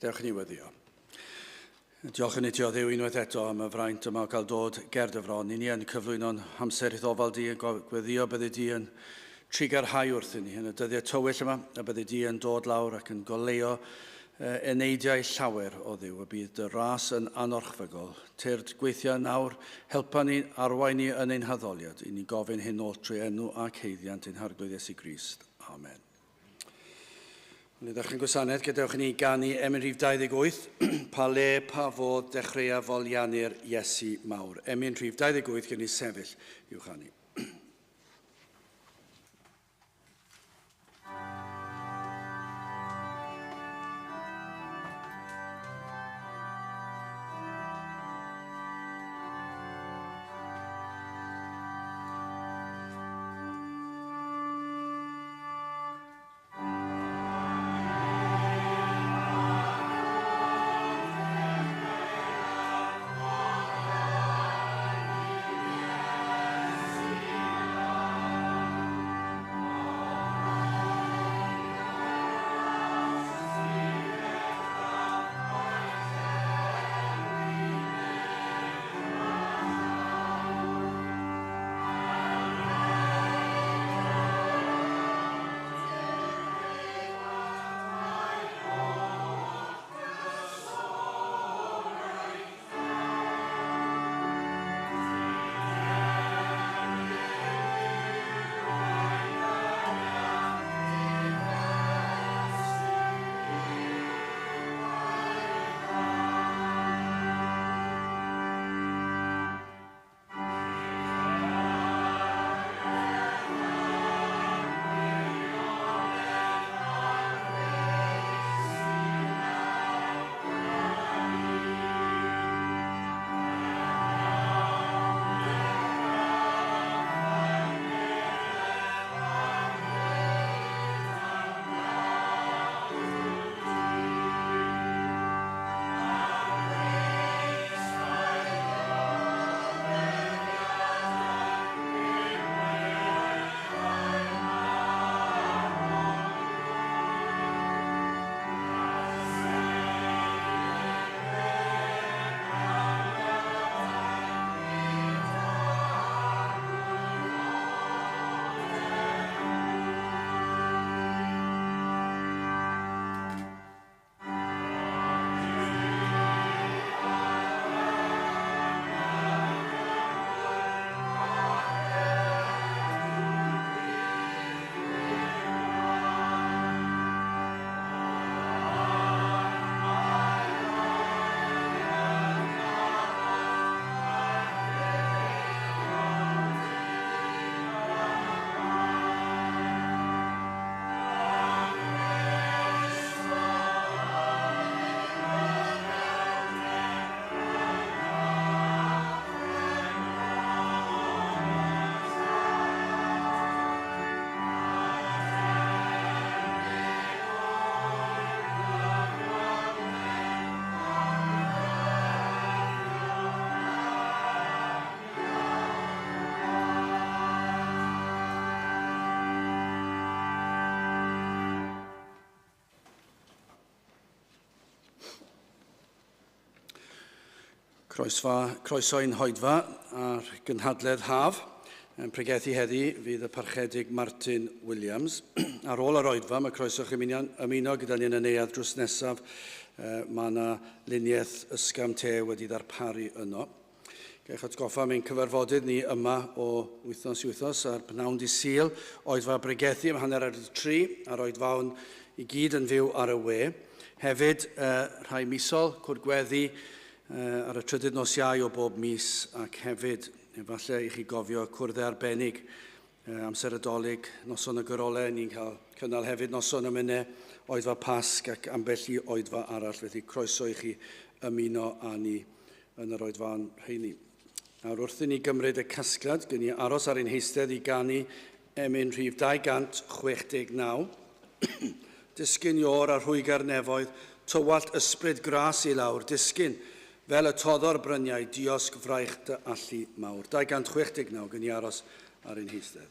Dewch ni weddio. Diolch yn eto ddew unwaith eto am y fraint yma o gael dod ger dyfron. Ni yn cyflwyno'n amser idofal di yn gweddio bydde di yn trigarhau wrth ni yn y dyddiau tywyll yma, a bydde di yn dod lawr ac yn goleo eneidiau llawer o ddiw, y bydd dy ras yn anorchfygol. Tyrd gweithio nawr, helpa ni arwain ni yn ein haddoliad, i ni gofyn hyn oll trwy enw ac heiddiant ein harglwydd Iesu Grist. Amen. Ni ddechrau'n gwasanaeth, gadewch ni ganu Emyn Rhif 28, pa le pa fodd dechrau foliannu'r Iesu mawr. Emyn Rhif 28 gen i sefyll i'w chanu. Croeso'n hoedfa ar Cynhadledd Haf. Yn pregethu heddi fydd y parchedig Martin Williams. Ar ôl yr oedfa, mae croeso'ch ymuno gyda ni yn y neuadd drws nesaf. Mae yna luniaeth ysgam te wedi ddarparu yno. Gaech atgoffa mewn cyfarfodydd ni yma o wythnos i wythnos ar pnawn di Sul, oedfa bregethu am hanner ar 3, a'r oedfawn i gyd yn fyw ar y we. Hefyd, rhai misol, cwrgweddi, ar y trydydd nos Iau o bob mis, ac hefyd, efallai i chi gofio cwrdd arbennig amser Adolig, noson y Gyrole, ni'n cael cynnal hefyd noson Emynau, oedfa Pasg ac ambell i oedfa arall, felly croeso i chi ymuno â ni yn yr oedfa'n rheini. Nawr wrth i ni gymryd y casgliad, gen i aros ar ein heistedd i ganu Emyn Rhif 269, disgyn Ior a rhwygar nefoedd, tywallt ysbryd gras i lawr, disgyn fel y toddor bryniau, diosg fraich dy allu mawr. 269, gen i aros ar ein heistedd.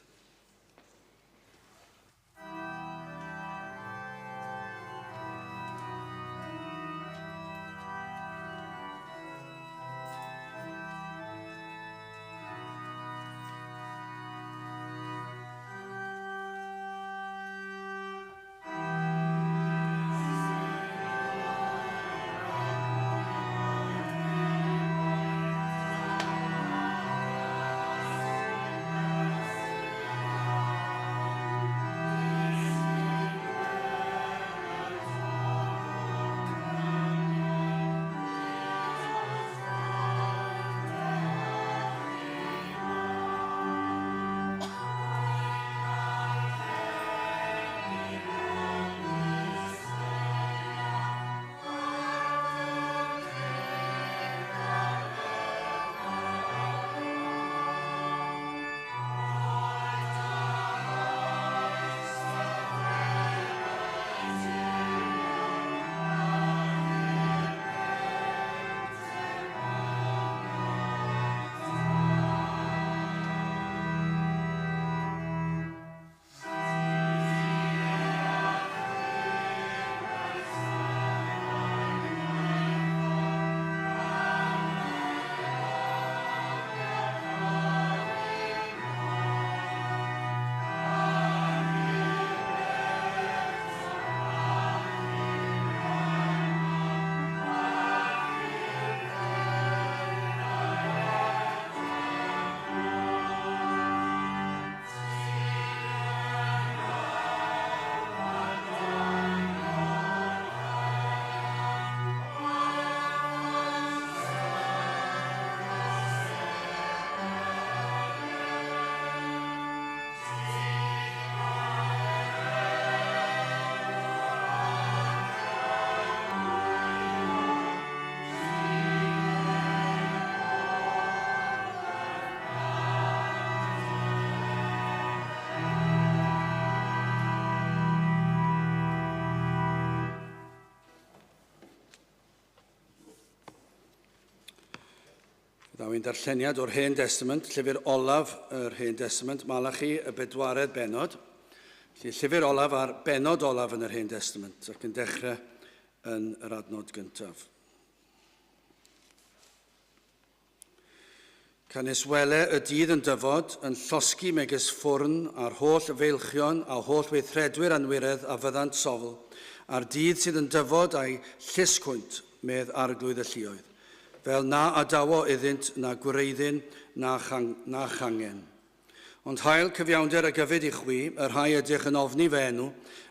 Daw i'n darlleniad o'r Hen Testament, llyfr olaf yr Hen Testament, Malachi y bedwaredd benod. Llyfr olaf a'r benod olaf yn yr Hen Testament, ac yn dechrau yn yr adnod gyntaf. Canis Wele'r Dydd Yn Dyfod yn llosgi megis ffwrn a'r holl feilchion a holl weithredwyr anwiredd a fyddant sofl, a'r dydd sydd yn dyfod a'i llysgwynt medd arglwydd y lluoedd, fel na adawo iddynt na gwreiddyn na changen. Ond hael cyfiawnder y gyfyd i chwi, y rhai ydych yn ofni fe enw,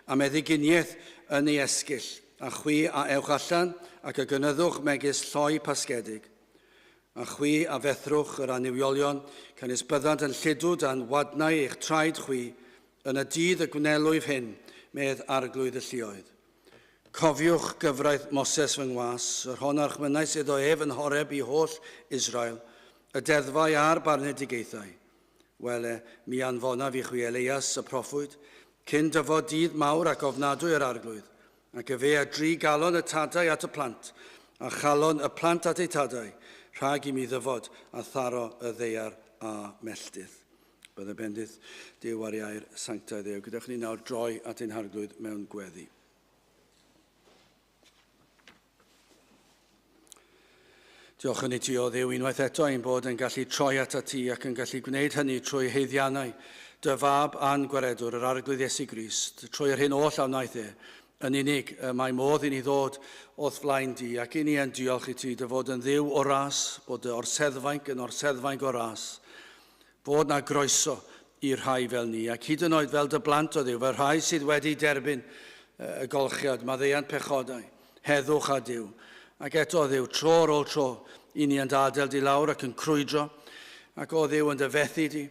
a meddyginiaeth yn ei esgyll, a chwi a ewch allan ac y gynyddwch megis lloi pasgedig. A chwi a fethrwch yr aniwiolion, canis byddant yn lludw dan wadnau eich traed chwi, yn y dydd y gwnelwyf hyn, medd arglwydd y lluoedd. Cofiwch gyfraith Moses fy ngwas, yr hon a'r chmynau sydd o ef yn horeb i holl Israel, y deddfau a'r barnedigaethau. Wele, mi anfona fi chwi Elias y proffwyd, cyn dyfod dydd mawr ac ofnadwy yr arglwydd, ac y fe a dri galon y tadau at y plant, a chalon y plant at ei tadau, rhag i mi ddyfod a tharo y ddeiar a melldydd. Byddai bendydd Duw ar iair sanctaidd Dduw. Gyda'ch ni nawr droi at ein harglwydd mewn gweddi. Diolch yn i ti o Dduw unwaith eto ein bod yn gallu troi at ti ac yn gallu gwneud hynny trwy heiddiannau dy fab a'n gwaredwr yr arglwydd Iesu Grist, trwy'r hyn oll a wnaeth yn unig mae modd i ni ddod o'th flaen di ac i ni yn diolch i ti dy fod yn Dduw o ras, bod dy orseddfainc yn orseddfainc o ras, bod na groeso i'r rhai fel ni ac hyd yn oed fel dy blant o Dduw, fel rhai sydd wedi derbyn y golchiad, maddeuant pechodau, heddwch a Dduw. Ac eto Dduw, tro ar ôl tro, i ni yn dadel di lawr ac yn crwydro, ac o Dduw yn dyfethu di,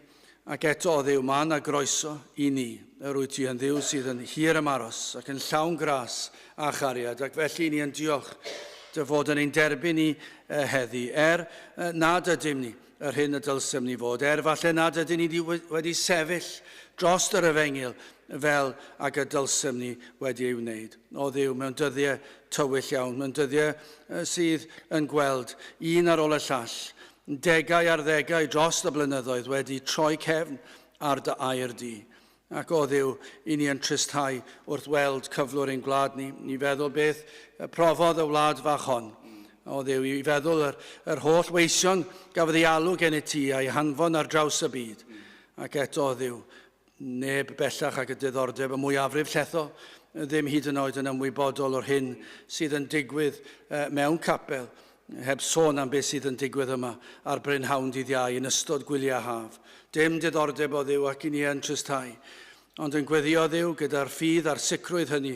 ac eto o Dduw, mae yna groeso i ni, yr wyt ti yn Dduw sydd yn hir ymaros ac yn llawn gras a chariad, ac felly ni yn diolch dy fod yn ein derbyn ni heddi, nad ydym ni yr hyn y dylsym ni fod, falle nad ydym ni wedi sefyll dros yr efengil fel ac y dylsym ni wedi ei wneud. O Dduw, mewn dyddiau tywyll iawn, mewn dyddiau sydd yn gweld un ar ôl y llall, degau ar ddegau dros y blynyddoedd wedi troi cefn ar dy air di. Ac o Dduw, i ni yn tristau wrth weld cyflwr ein gwlad ni, i feddwl beth profodd y wlad fach hon. O Dduw, i feddwl yr holl weision gafodd ei alw gen i ti a'i hanfon ar draws y byd. Ac eto o Dduw, neb bellach ac y diddordeb y mwyafrif llethol, ddim hyd yn oed yn ymwybodol o'r hyn sydd yn digwydd mewn capel, heb sôn am beth sydd yn digwydd yma ar Brynhawn dydd Iau yn ystod Gwyliwch Haf. Dim diddordeb o Dduw ac i ni yn tristau, ond yn gweddio Dduw gyda'r ffydd a'r sicrwydd hynny,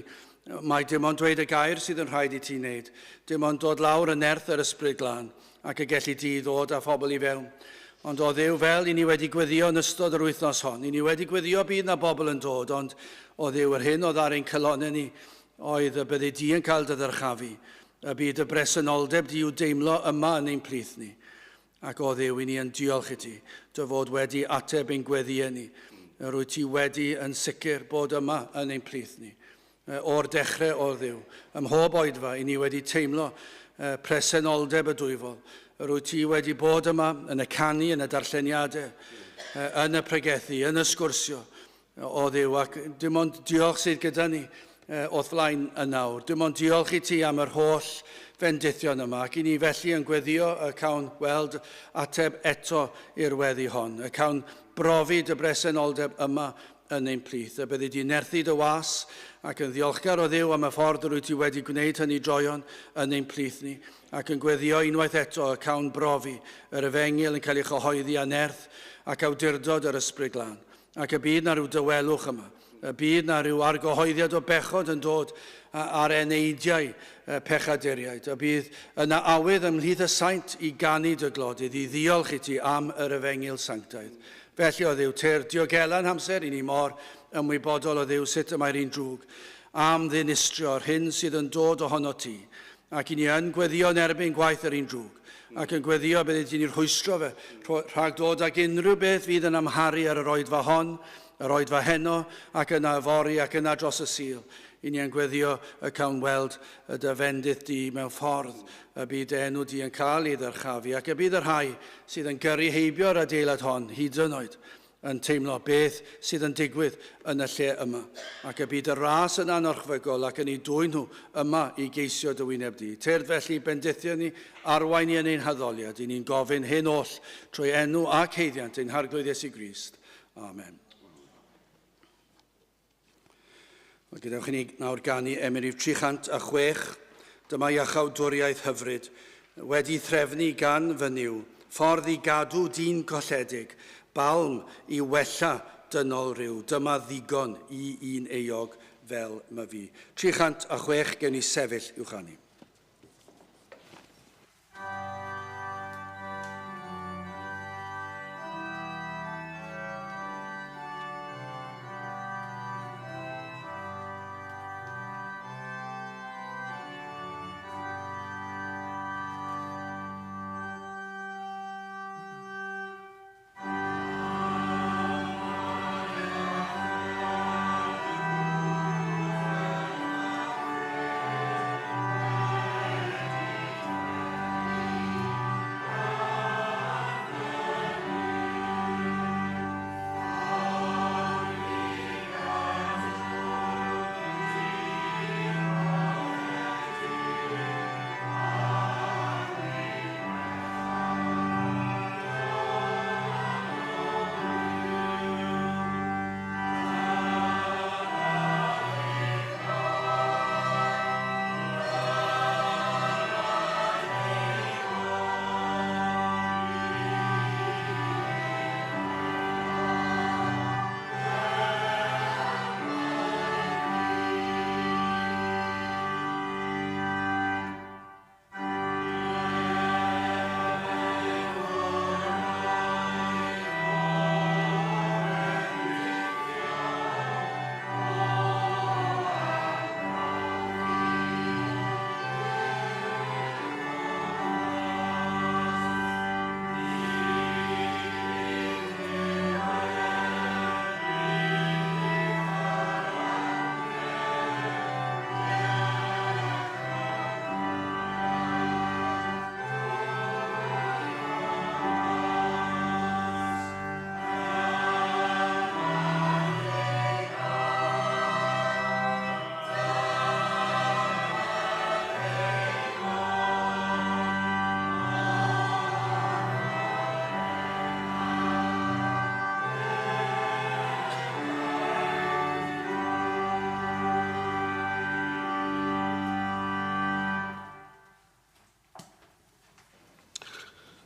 mae dim ond dweud y gair sydd yn rhaid i ti wneud, dim ond dod lawr yn nerth yr ysbryd glân ac y gellu di ddod â phobl i fewn. Ond o Dduw, fel i ni wedi gweddio yn ystod yr wythnos hon, i ni wedi gweddio bydd na bobl yn dod, ond o Dduw, yr hyn oedd ar ein cylonau ni, oedd y bydde di yn cael dy ddyrchafu, y bydd y bresenoldeb di i'w deimlo yma yn ein plith ni. Ac o Dduw, i ni yn diolch i ti, dy fod wedi ateb ein gweddio ni, rwy ti wedi yn sicr bod yma yn ein plith ni. O'r dechrau o Dduw, ym mhob oedfa, i ni wedi teimlo presenoldeb y dwyfol, rwy ti wedi bod yma yn y canu, yn y darlleniadau, yn y pregethu, yn y sgwrsio o Dduw. Ac dim ond diolch sydd gyda ni o'th flaen y nawr. Dim ond diolch i ti am yr holl fendithion yma. Ac i ni felly yn gweddio y cawn weld ateb eto i'r weddi hon. Y cawn brofi dy bresenoldeb yma yn ein plith. Y byddi di nerthu dy was ac yn ddiolchgar o Dduw am y ffordd rwy ti wedi gwneud hynny droion yn ein plith ni. Ac yn gweddio unwaith eto y cawn brofi, yr efengil yn cael ei chyhoeddi a nerth ac awdurdod yr ysbryd glân. Ac y bydd na rhyw dywelwch yma, y bydd na rhyw argyhoeddiad o bechod yn dod ar eneidiau pechaduriaid. Y bydd yna awydd ymhlith y saint i ganu dy glodydd, i ddiolch i ti am yr efengil sanctaidd. Felly o Dduw, te'r diogelan amser i ni mor ymwybodol o Dduw sut y mae'r un drwg, am ddinistrio'r hyn sydd yn dod ohono ti. Ac i ni yn gweddio yn erbyn gwaith yr un drwg, ac yn gweddio beth ydyn ni'n rhwystro fe, rhag dod ag unrhyw beth fydd yn amharu ar yr oedfa hon, yr oedfa heno, ac yna yfori ac yna dros y sil, I ni yn gweddio y cawn weld y dyfendydd di mewn ffordd y bydd enw di yn cael ei ddyrchafu ac y bydd yr rhai sydd yn gyrru heibio'r adeilad hon hyd yn oed yn teimlo beth sydd yn digwydd yn y lle yma. Ac y bydd y ras yn anorchfygol ac yn ei dwyn nhw yma i geisio dy wyneb di. Tyrd felly bendithio ni arwain ni yn ein haddoliad. I ni'n gofyn hyn oll trwy enw ac heiddiant ein harglwydd Iesu Grist. Amen. Gadewch i ni nawr ganu emrif 306. Dyma iachawdwriaeth hyfryd wedi threfnu gan fy niw. Ffordd i gadw dyn colledig. Balm i wella dynol rhyw. Dyma ddigon i un eog fel my fi. 306 gen i sefyll i'w chanu.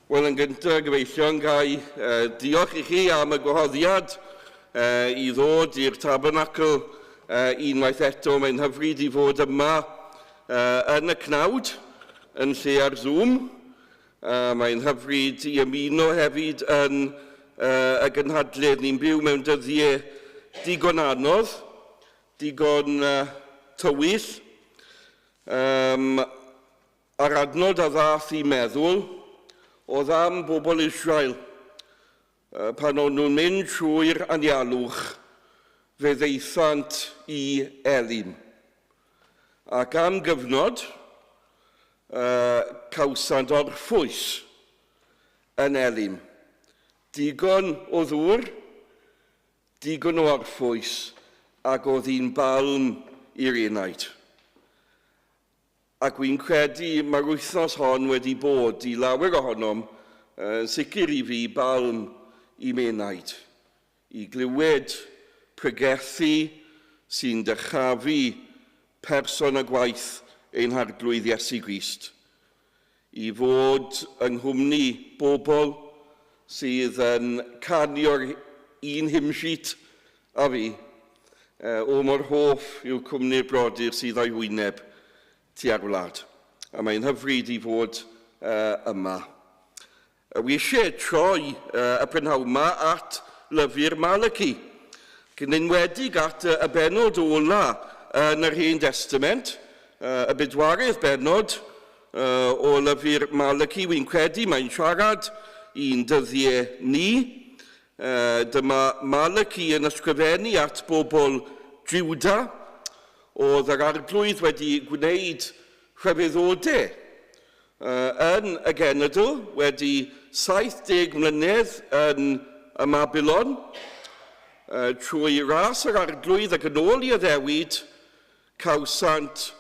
Wel, yn gyntaf, gyfeillio'n gael diolch i chi am y gwahoddiad i ddod i'r Tabernacle unwaith eto. Mae'n hyfryd i fod yma yn y cnawd, yn lle ar Zoom. Mae'n hyfryd i ymuno hefyd yn y gynhadledd. Ni'n byw mewn dyddiau digon anodd, digon tywyll. Ar adnod a ddath i meddwl, oedd am bobl Israel pan o'n nhw'n mynd trwy'r anialwch fe ddeithant i Elim. Ac am gyfnod cawsant orffwys yn Elim. Digon o ddŵr, digon o orffwys, ac oedd hi'n balm i'r enaid. Ac wy'n credu mae'r wythnos hon wedi bod i lawer ohonom yn sicr i fi balm i menaid, i glywed pregethu sy'n dyrchafu person y gwaith ein harglwydd Iesu Grist, i fod yng nghwmni bobl sydd yn canio'r un hymsheet a fi, o mor hoff i'w cwmni'r brodyr sydd o'i wyneb tua'r wlad. A mae'n hyfryd i fod yma. Wi eisiau troi y prynhawn yma at lyfr Malachi, yn enwedig at y benod ola yn yr Hen Testament, y bedwaredd benod o lyfr Malachi. Wy'n credu mae'n siarad i'n dyddiau ni. Dyma Malachi yn ysgrifennu at bobl Jiwda oedd yr arglwydd wedi gwneud rhyfeddodau yn y genedl, wedi 70 mlynedd yn y Mabilon, trwy ras yr arglwydd ac yn ôl i addewid, cawsant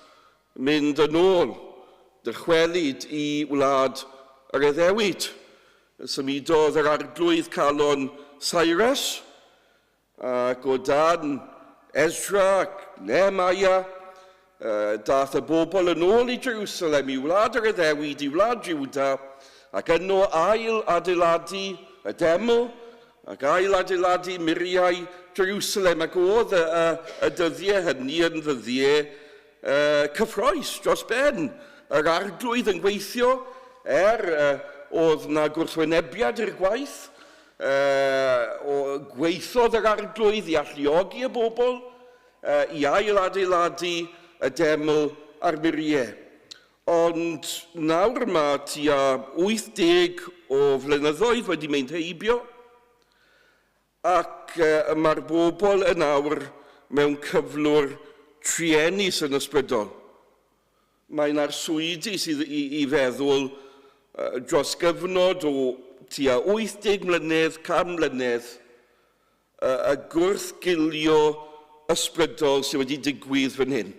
mynd yn ôl, dychwelyd i wlad yr addewid. Symudodd yr arglwydd calon Cyrus, ac o dan Ezra ac Nehemiah, dath y bobl yn ôl i Jerusalem, i wlad yr addewid, i wlad Juda, ac yno ail adeiladu y deml, ac ail adeiladu muriau Jerusalem, ac oedd y dyddiau hynny yn ddyddiau cyffroes dros ben. Yr arglwydd yn gweithio oedd na gwrthwynebiad i'r gwaith, gweithodd yr arglwydd i alluogi y bobl, i ail adeiladu y deml a'r muriau. Ond nawr mae tua 80 o flynyddoedd wedi mynd heibio, ac mae'r bobl yn awr mewn cyflwr triennus yn ysbrydol. Mae'n arswydi sydd i feddwl dros gyfnod o tua 80 mlynedd, 100 mlynedd, y gwrthgilio ysbrydol sydd wedi digwydd fan hyn.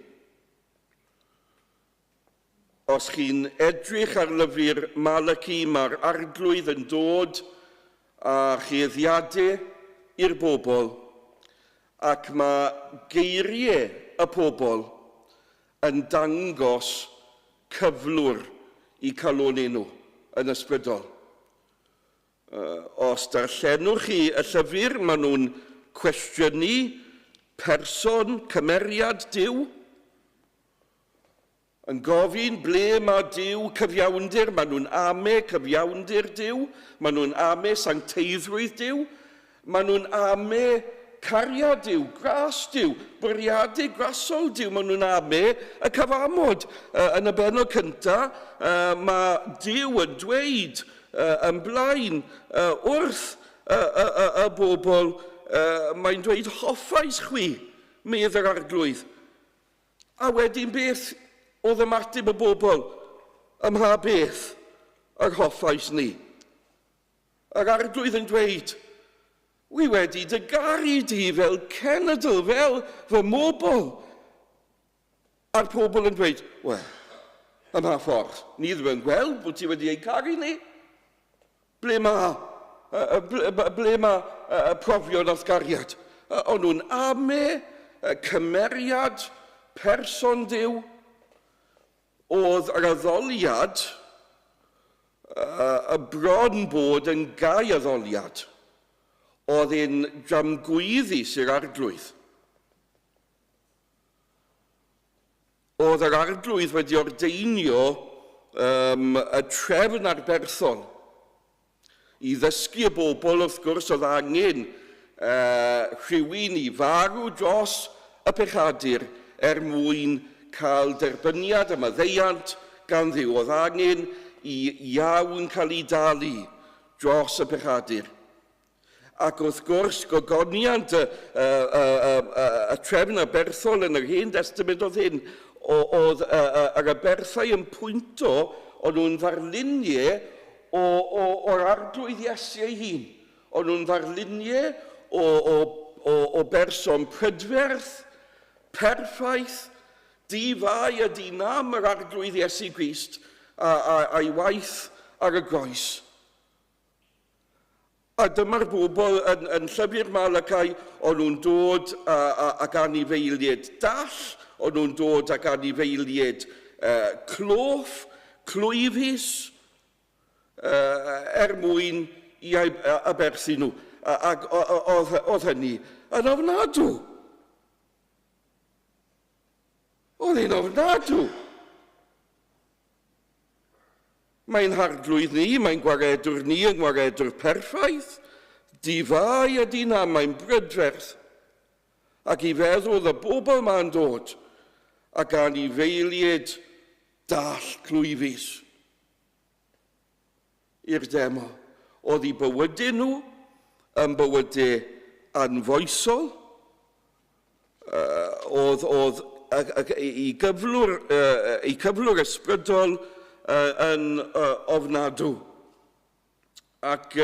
Os chi'n edrych ar lyfr Malachi, mae'r arglwydd yn dod a cheiddiadau i'r bobl, ac mae geiriau y pobl yn dangos cyflwr i calonau nhw yn ysbrydol. Os darllenwch chi y llyfr, maen nhw'n cwestiynu person, cymeriad Duw, yn gofyn ble mae Duw cyfiawnder, maen nhw'n ame cyfiawnder Duw, maen nhw'n ame sancteiddrwydd Duw, maen nhw'n ame cariad Duw, gras Duw, bwriadau grasol Duw, maen nhw'n ame y cyfamod. Yn y bennod cyntaf, mae Duw yn dweud yn blaen wrth y bobl, mae'n dweud hoffais chwi, medd yr arglwydd. A wedyn beth oedd ymateb y bobl, ym mha beth yr hoffais ni. Yr arglwydd yn dweud, wi wedi dy garu di fel cenedl, fel fy mobl. A'r pobl yn dweud, wel, ym mha ffordd, ni ddim yn gweld bod ti wedi ei caru ni. Ble mae profion osgariad? O'n nhw'n ame, cymeriad, person Duw. Oedd yr addoliad, y bron bod yn gau addoliad, oedd e'n dramgwyddus i'r arglwydd. Oedd yr arglwydd wedi ordeinio y trefn arberthol i ddysgu y bobl, wrth gwrs, oedd angen rhywun i farw dros y pechadur mwyn cael derbyniad am y ddeiant gan Dduw. Oedd angen i iawn cael ei dalu dros y pechadur. Ac wrth gwrs, gogoniant y trefn aberthol yn yr Hen Testament oedd hyn, oedd yr aberthau yn pwynto, o'n nhw'n ddarluniau o'r arglwydd Iesu ei hun. O'n nhw'n ddarluniau o berson prydferth, perffaith, di-fai a di-nam yr arglwydd Iesu Grist a'i waith ar y groes. A dyma'r bobl yn llyfr Malachi, o'n nhw'n dod ag anifeiliaid dall, o'n nhw'n dod ag anifeiliaid cloff, clwyfus, mwyn i aberthu nhw. Ac oedd hynny yn ofnadw. Oedd e'n ofnadw. Mae'n harglwydd ni, mae'n gwaredwr ni yn gwaredwr perffaith, di-fai a di-nam, mae'n brydferth. Ac i feddwl y bobl ma'n dod ac anifeiliaid dall clwyfus i'r deml. Oedd i bywydau nhw yn bywydau anfoesol, oedd i gyflwr ysbrydol yn ofnadw. Ac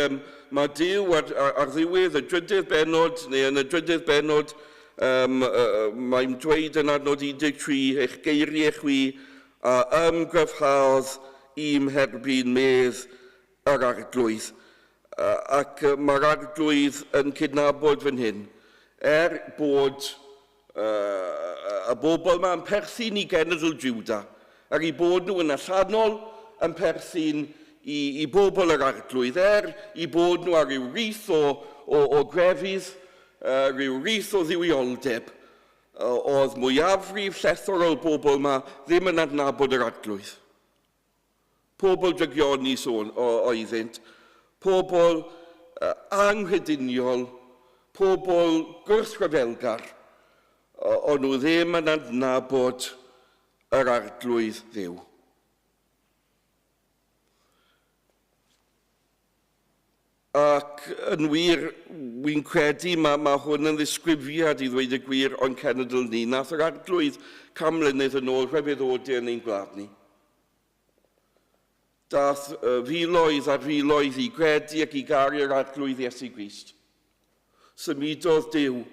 mae Duw ar ddiwedd y drydydd benod, neu yn y drydydd benod, mae'n dweud yn adnod 13, eich geiriau chwi a ymgryfhaodd i'm herbyn medd yr arglwydd. Ac mae'r arglwydd yn cydnabod fan hyn, bod y bobl yma'n perthyn i genedl Jwda, ac i bod nhw yn allanol yn perthyn i bobl yr arglwydd, i bod nhw ar ryw rith o grefydd, ryw rith o ddiwioldeb, oedd mwyafrif llethor o'r bobl yma ddim yn adnabod yr arglwydd. Pobl drygioni sôn oeddynt, pobl anghyduniol, pobl gwrthryfelgar, ond nhw ddim yn adnabod yr arglwydd Dduw. Ac yn wir, wy'n credu mae hwn yn ddisgrifiad i ddweud y gwir o'n cenedl ni. Nath yr arglwydd camlynydd yn ôl rhyfeddodi yn ein gwlad ni. Dath filoedd ar filoedd i gredu ac i garu'r arglwydd Iesu Grist. Symudodd Duw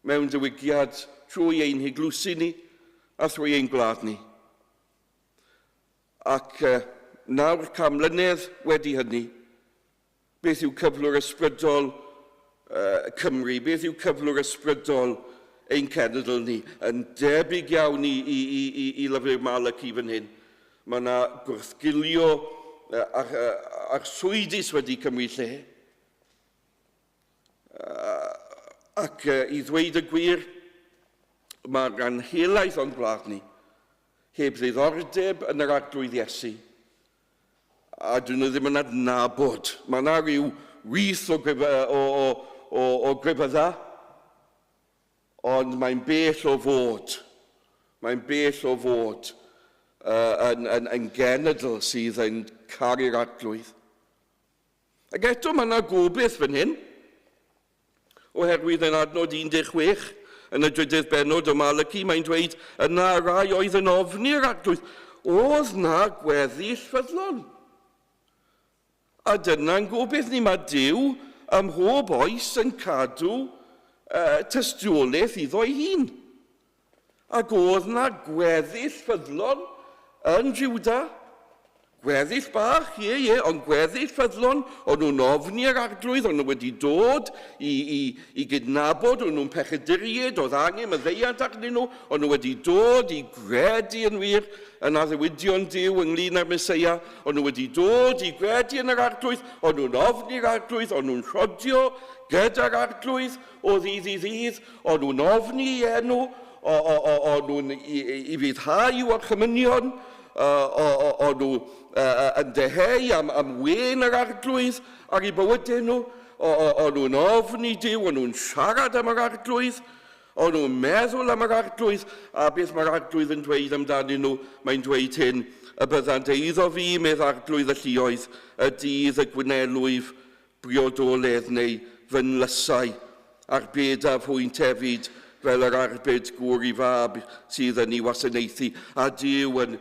mewn diwygiad trwy ein higlwsi ni a trwy ein gwlad ni. Ac nawr camlynydd wedi hynny, beth yw cyflwr ysbrydol Cymru, beth yw cyflwr ysbrydol ein cenedl ni, yn debyg iawn i lyfr Malachi fan hyn. Mae yna gwrthgilio arswydus wedi cymryd lle. Ac i ddweud y gwir, mae'r anhelaeth o'n gwlad ni, heb ddiddordeb yn yr arglwydd Iesu. A dyn nhw ddim yn adnabod. Mae yna rhyw rith o grefydda, ond mae'n bell o fod. Mae'n bell o fod yn genedl sydd yn caru'r arglwydd. Ac eto mae yna gobeith fan hyn, oherwydd yn adnod 16, yn y drydydd benod o Malachi, mae'n dweud, yna rai oedd yn ofni'r arglwydd, oedd na gweddill ffyddlon. A dyna'n gobeith ni, mae Duw ym mhob oes yn cadw tystiolaeth iddo ei hun. Ac oedd na gweddill ffyddlon yn Jwda, gweddill bach, ond gweddill ffyddlon, o'n nhw'n ofni'r arglwydd, o'n nhw wedi dod i gydnabod, o'n nhw'n pechaduried, oedd angen myddeiad arnyn nhw, o'n nhw wedi dod i gredu yn wir yn addewidion Duw ynglyn â'r Meseia, o'n nhw wedi dod i gredu yn yr arglwydd, o'n nhw'n ofni'r arglwydd, o'n nhw'n rhodio gyda'r arglwydd o ddydd i ddydd, o'n nhw'n ofni i enw, o'n nhw'n i fyddhau i'w orchymynion, o'n nhw yn deheu am wen yr arglwydd ar ei bywydau nhw, o'n nhw'n ofni Duw, o'n nhw'n siarad am yr arglwydd, o'n nhw'n meddwl am yr arglwydd, a beth mae'r arglwydd yn dweud amdanyn nhw, mae'n dweud hyn, y byddant eiddo fi medd arglwydd y lluoedd, y dydd y gwynelwyf briodoledd neu fynlysau, a'r bedaf hwynt hefyd, fel yr arbed gŵr i fab sydd yn ei wasanaethu, a Duw yn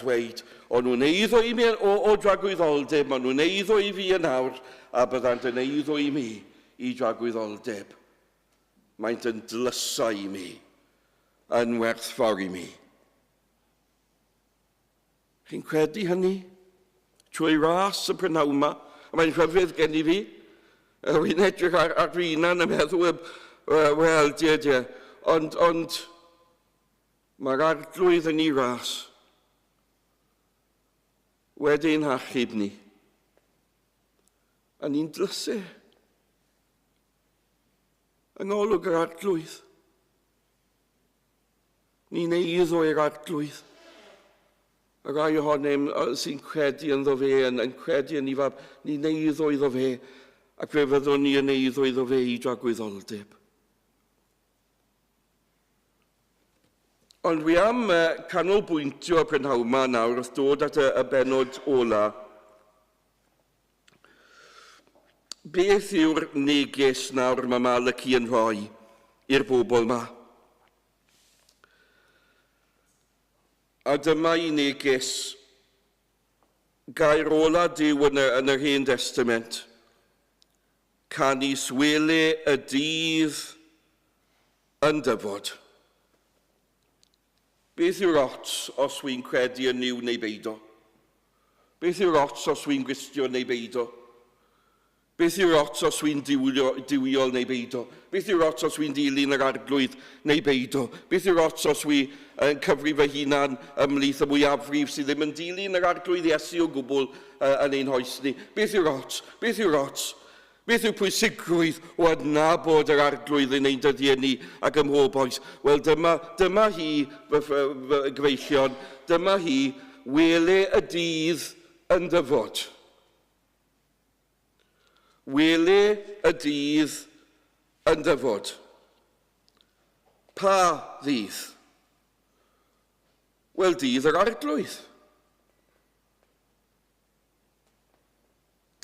dweud, o'n nhw'n eiddo i mi o dragwyddoldeb, maen nhw'n eiddo i fi yn awr, a byddant yn eiddo i mi i dragwyddoldeb. Maent yn dlysau i mi, yn werthfawr i mi. Chi'n credu hynny? Trwy ras y prynawn yma, a mae'n rhyfedd gen i fi, wy'n edrych ar finan a meddwl, wel, ond mae'r arglwydd yn ei ras wedi'n hachub ni. A ni'n dlysu yng ngolwg yr arglwydd. Ni'n eiddo i'r arglwydd. Y rai ohonem sy'n credu ynddo fe, yn credu yn ei fab, ni'n eiddo iddo fe, ac fe fyddwn ni yn eiddo iddo fe i dragwyddoldeb. Ond wi am canolbwyntio y prynhawn yma nawr wrth dod at y benod ola. Beth yw'r neges nawr mae Malachi yn rhoi i'r bobl yma? A dyma I neges gair ola Duw yn yr Hen Testament. Canis Wele'r Dydd Yn Dyfod. Beth yw'r ots os wy'n credu yn niw neu beido? Beth yw'r ots os wy'n gwistio neu beido? Beth yw'r ots os wy'n diwiol neu beido? Beth yw'r ots os wy'n dilyn yr arglwydd neu beido? Beth yw'r ots os wy'n cyfri fy hunan ymlith y mwyafrif sydd ddim yn dilyn yr arglwydd Iesu o gwbl yn ein hoes ni? Beth yw'r ots? Beth yw'r ots? Beth yw pwysigrwydd o adnabod yr arglwydd yn ein dyddiau ni ac ym mhob oes? Wel, dyma hi, fy gyfeillion, dyma hi, Wele'r Dydd Yn Dyfod. Wele'r Dydd Yn Dyfod. Pa ddydd? Wel, dydd yr arglwydd.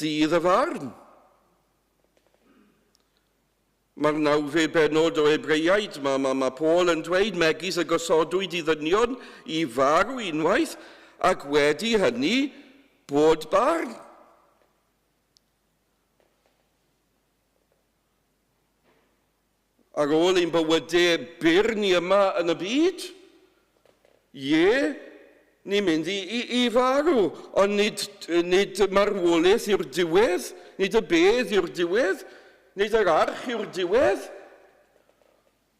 Dydd y farn. Mae'r 9 benod o Hebreaid, mae Paul yn dweud megis y gosodwyd I ddynion I farw unwaith, ac wedi hynny bod barn. Ar ôl ein bywydau byr ni yma yn y byd, ni'n mynd I farw, ond nid marwolaeth yw'r diwedd, nid y bedd yw'r diwedd, nid yr arch yw'r diwedd.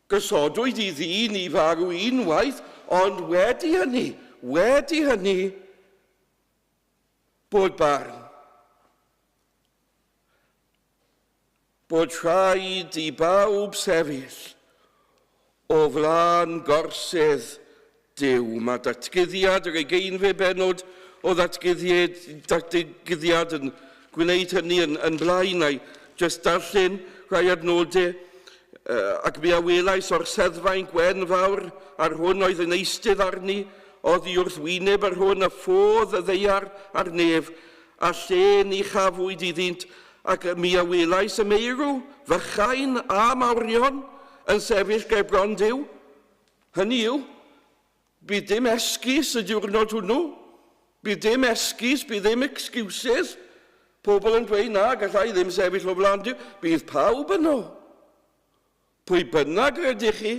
Gysodwyd I ddyn I farw unwaith, ond wedi hynny, bod barn. Bod rhaid I bawb sefyll o flaen gorsedd Duw. Mae datguddiad yr 20 benod o datguddiad yn gwneud hynny yn blaen a'i jyst darllen rhai adnodau ac mi a welais o'r seddfaen gwen fawr ar hwn oedd yn eistedd arni, oedd I wrthwyneb ar hwn y ffodd y ddeiar a'r nef, a lle ni chafwyd iddynt, ac mi a welais y meirw, fychain a mawrion yn sefyll ger bron Duw. Hynny yw, bydd dim esgus y diwrnod hwnnw, bydd dim esgus, bydd dim excuses. Pobl yn dweud na, gallai ddim sefyll o flaen Duw, bydd pawb yno. Pwy bynnag rydych chi?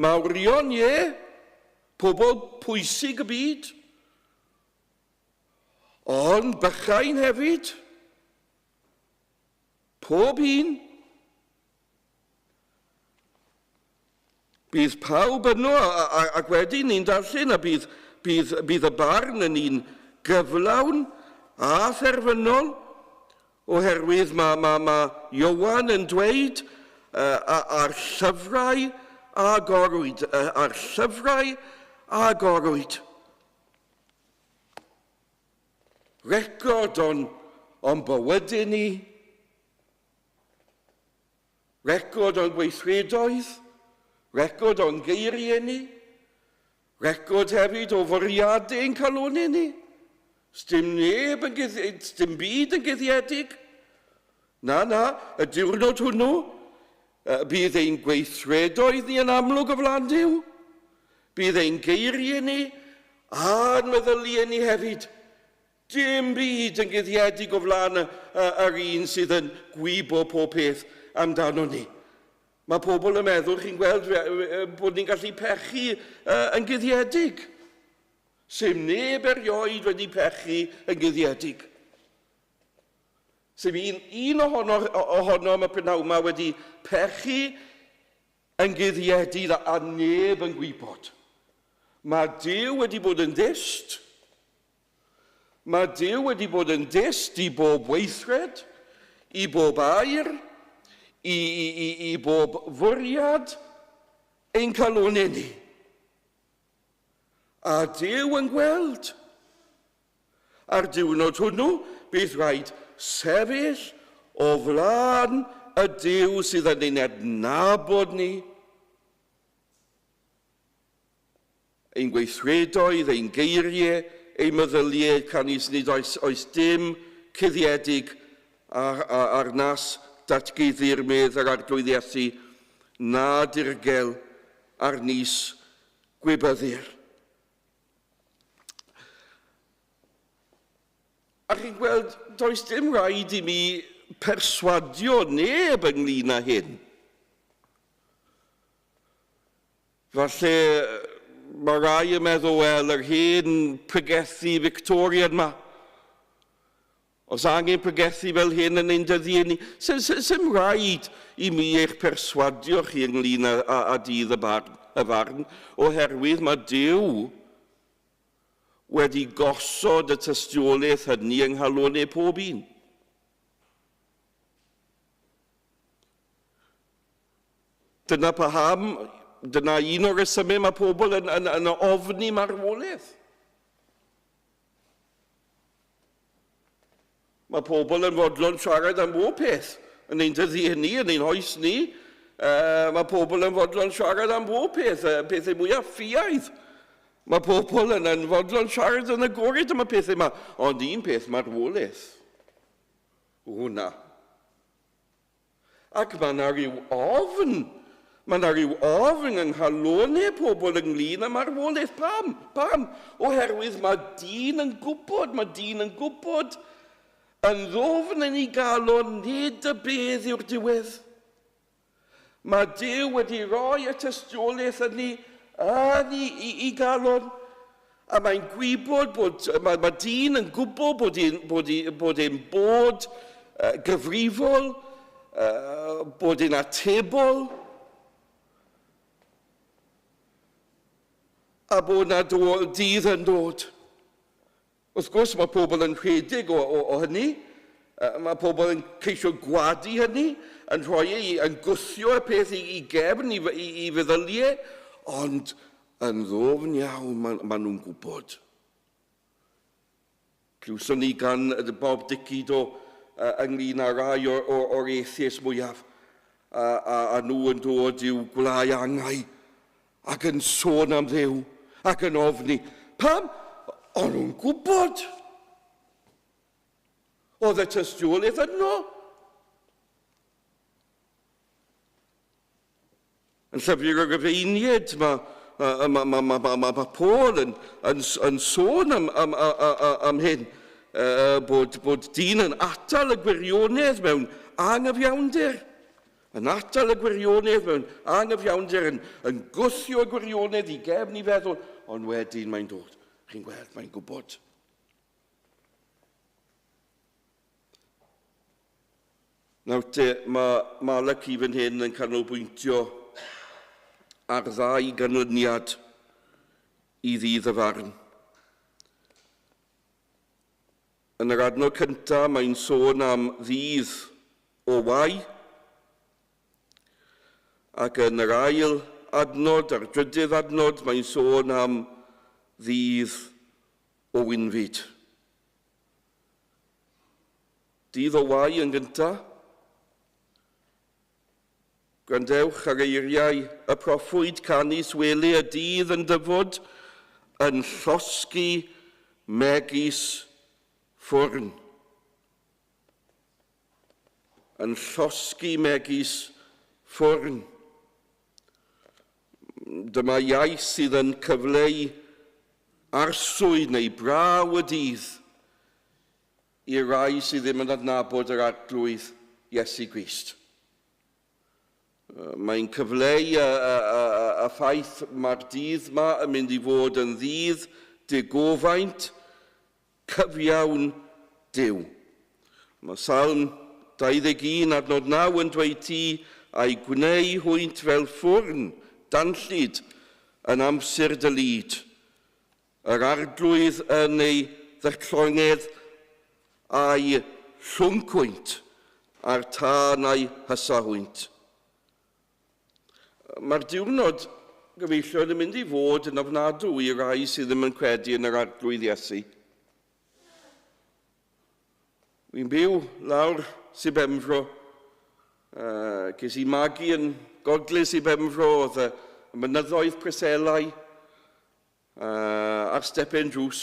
Mawrion, pobl pwysig y byd. Ond bychain hefyd. Pob un. Bydd pawb yno, ac wedyn ni'n darllen, a bydd y barn yn un gyflawn, a therfynol, oherwydd mae Iowan yn dweud a'r llyfrau a gorwyd, Record o'n bywydau ni, record o'n gweithredoedd, record o'n geiriau ni, record hefyd o fwriadau ein calonau ni. Sdim byd yn guddiedig. Na, y diwrnod hwnnw, bydd ein gweithredoedd ni yn amlwg o flaen Duw. Bydd ein geiriau ni a'n meddyliau ni hefyd. Dim byd yn guddiedig o flaen yr un sydd yn gwybo pob peth amdano ni. Mae pobl yn meddwl, chi'n gweld bod ni'n gallu pechu yn guddiedig. Sym neb erioed wedi pechu yn guddiedig. Sym un ohono am y prynawn yma wedi pechu yn guddiedig a neb yn gwybod. Mae Duw wedi bod yn dist. Mae Duw wedi bod yn dist I bob weithred, I bob air, I bob fwriad ein calonau ni. A Duw yn gweld. Ar diwrnod hwnnw, bydd rhaid sefyll o flaen y Duw sydd yn ein adnabod ni. Ein gweithredoedd, ein geiriau, ein meddyliau, canis nid oes dim cuddiedig ar nas datguddi'r medd ar arglwydd Iesu, na dirgel ar nis gwybyddir. A chi'n gweld, does dim rhaid I mi perswadio neb ynglyn â hyn. Falle mae rai yn meddwl, wel, yr hen pregethu Victorian ma. Os angen pregethu fel hyn yn ein dyddiau ni, sy'n rhaid I mi eich perswadio chi ynglyn â dydd y farn, oherwydd mae Duw wedi gosod y tystiolaeth hynny yng nghalonnau pob un. Dyna paham, dyna un o'r resymau mae pobl yn ofni marwolaeth. Mae pobl yn fodlon siarad am bob peth yn ein dyddiau ni, yn ein hoes ni. Mae pobl yn fodlon siarad am bob peth, pethau mwyaf ffiaidd. Mae pobl yn fodlon siarad yn agored am y pethau yma, ond un peth marwolaeth. Hwna. Ac mae yna rhyw ofn. Mae yna rhyw ofn yng nghalonnau pobl ynglyn â marwolaeth. Pam? Oherwydd mae dyn yn gwybod yn ddofn yn ei galon nid y bedd yw'r diwedd. Mae Duw wedi rhoi y tystiolaeth yn I galon, a mae'n gwybod bod, mae dyn yn gwybod bod e'n bod gyfrifol, bod e'n atebol, a bod yna dydd yn dod. Wrth gwrs, mae pobl yn rhedeg o hynny, mae pobl yn ceisio gwadu hynny, yn gwthio y peth I gefn, I feddyliau, ond yn ddofn iawn maen nhw'n gwybod. Clywson ni gan Bob Dickido ynglyn â rai o'r atheist mwyaf, a nhw yn dod i'w gwlau angau, ac yn sôn am Dduw, ac yn ofni. Pam? Ond nhw'n gwybod. Oedd y tystiolaeth yno. Yn llyfr y Rhyfeiniaid, mae Paul yn sôn am hyn, bod dyn yn atal y gwirionedd mewn anghyfiawnder. Yn atal y gwirionedd mewn anghyfiawnder, yn gwthio y gwirionedd I gefn I feddwl, ond wedyn mae'n dod. Chi'n gweld, mae'n gwybod. Nawr te, mae Malachi fan hyn yn canolbwyntio ar ddau ganlyniad I ddydd y farn. Yn yr adnod cyntaf, mae'n sôn am ddydd o wai, ac yn yr ail adnod, a'r drydydd adnod, mae'n sôn am ddydd o wynfyd. Dydd o wai yn gyntaf. Gwrandewch ar eiriau y proffwyd canus Wele'r Dydd Yn Dyfod yn llosgi megis ffwrn. Yn llosgi megis ffwrn. Dyma iaith sydd yn cyfleu arswyd neu braw y dydd I rai sydd ddim yn adnabod yr arglwydd Iesu Grist. Mae'n cyfleu y ffaith mae'r dydd yma yn mynd I fod yn ddydd digofaint, cyfiawn Duw. Mae Salm 21 adnod 9 yn dweud ti a'i gwneud hwynt fel ffwrn, danllid yn amser dy lyd. Yr arglwydd yn ei ddechlongedd a'i llwncwynt a'r tân a'i hysahwynt. Mae'r diwrnod gyfeillion yn mynd I fod yn ofnadw I rai sydd ddim yn credu yn yr arglwydd Iesu. Wy'n byw lawr Sir Benfro, ges I magu yn gogledd Sir Benfro, oedd y mynyddoedd Preselau a'r stepen drws.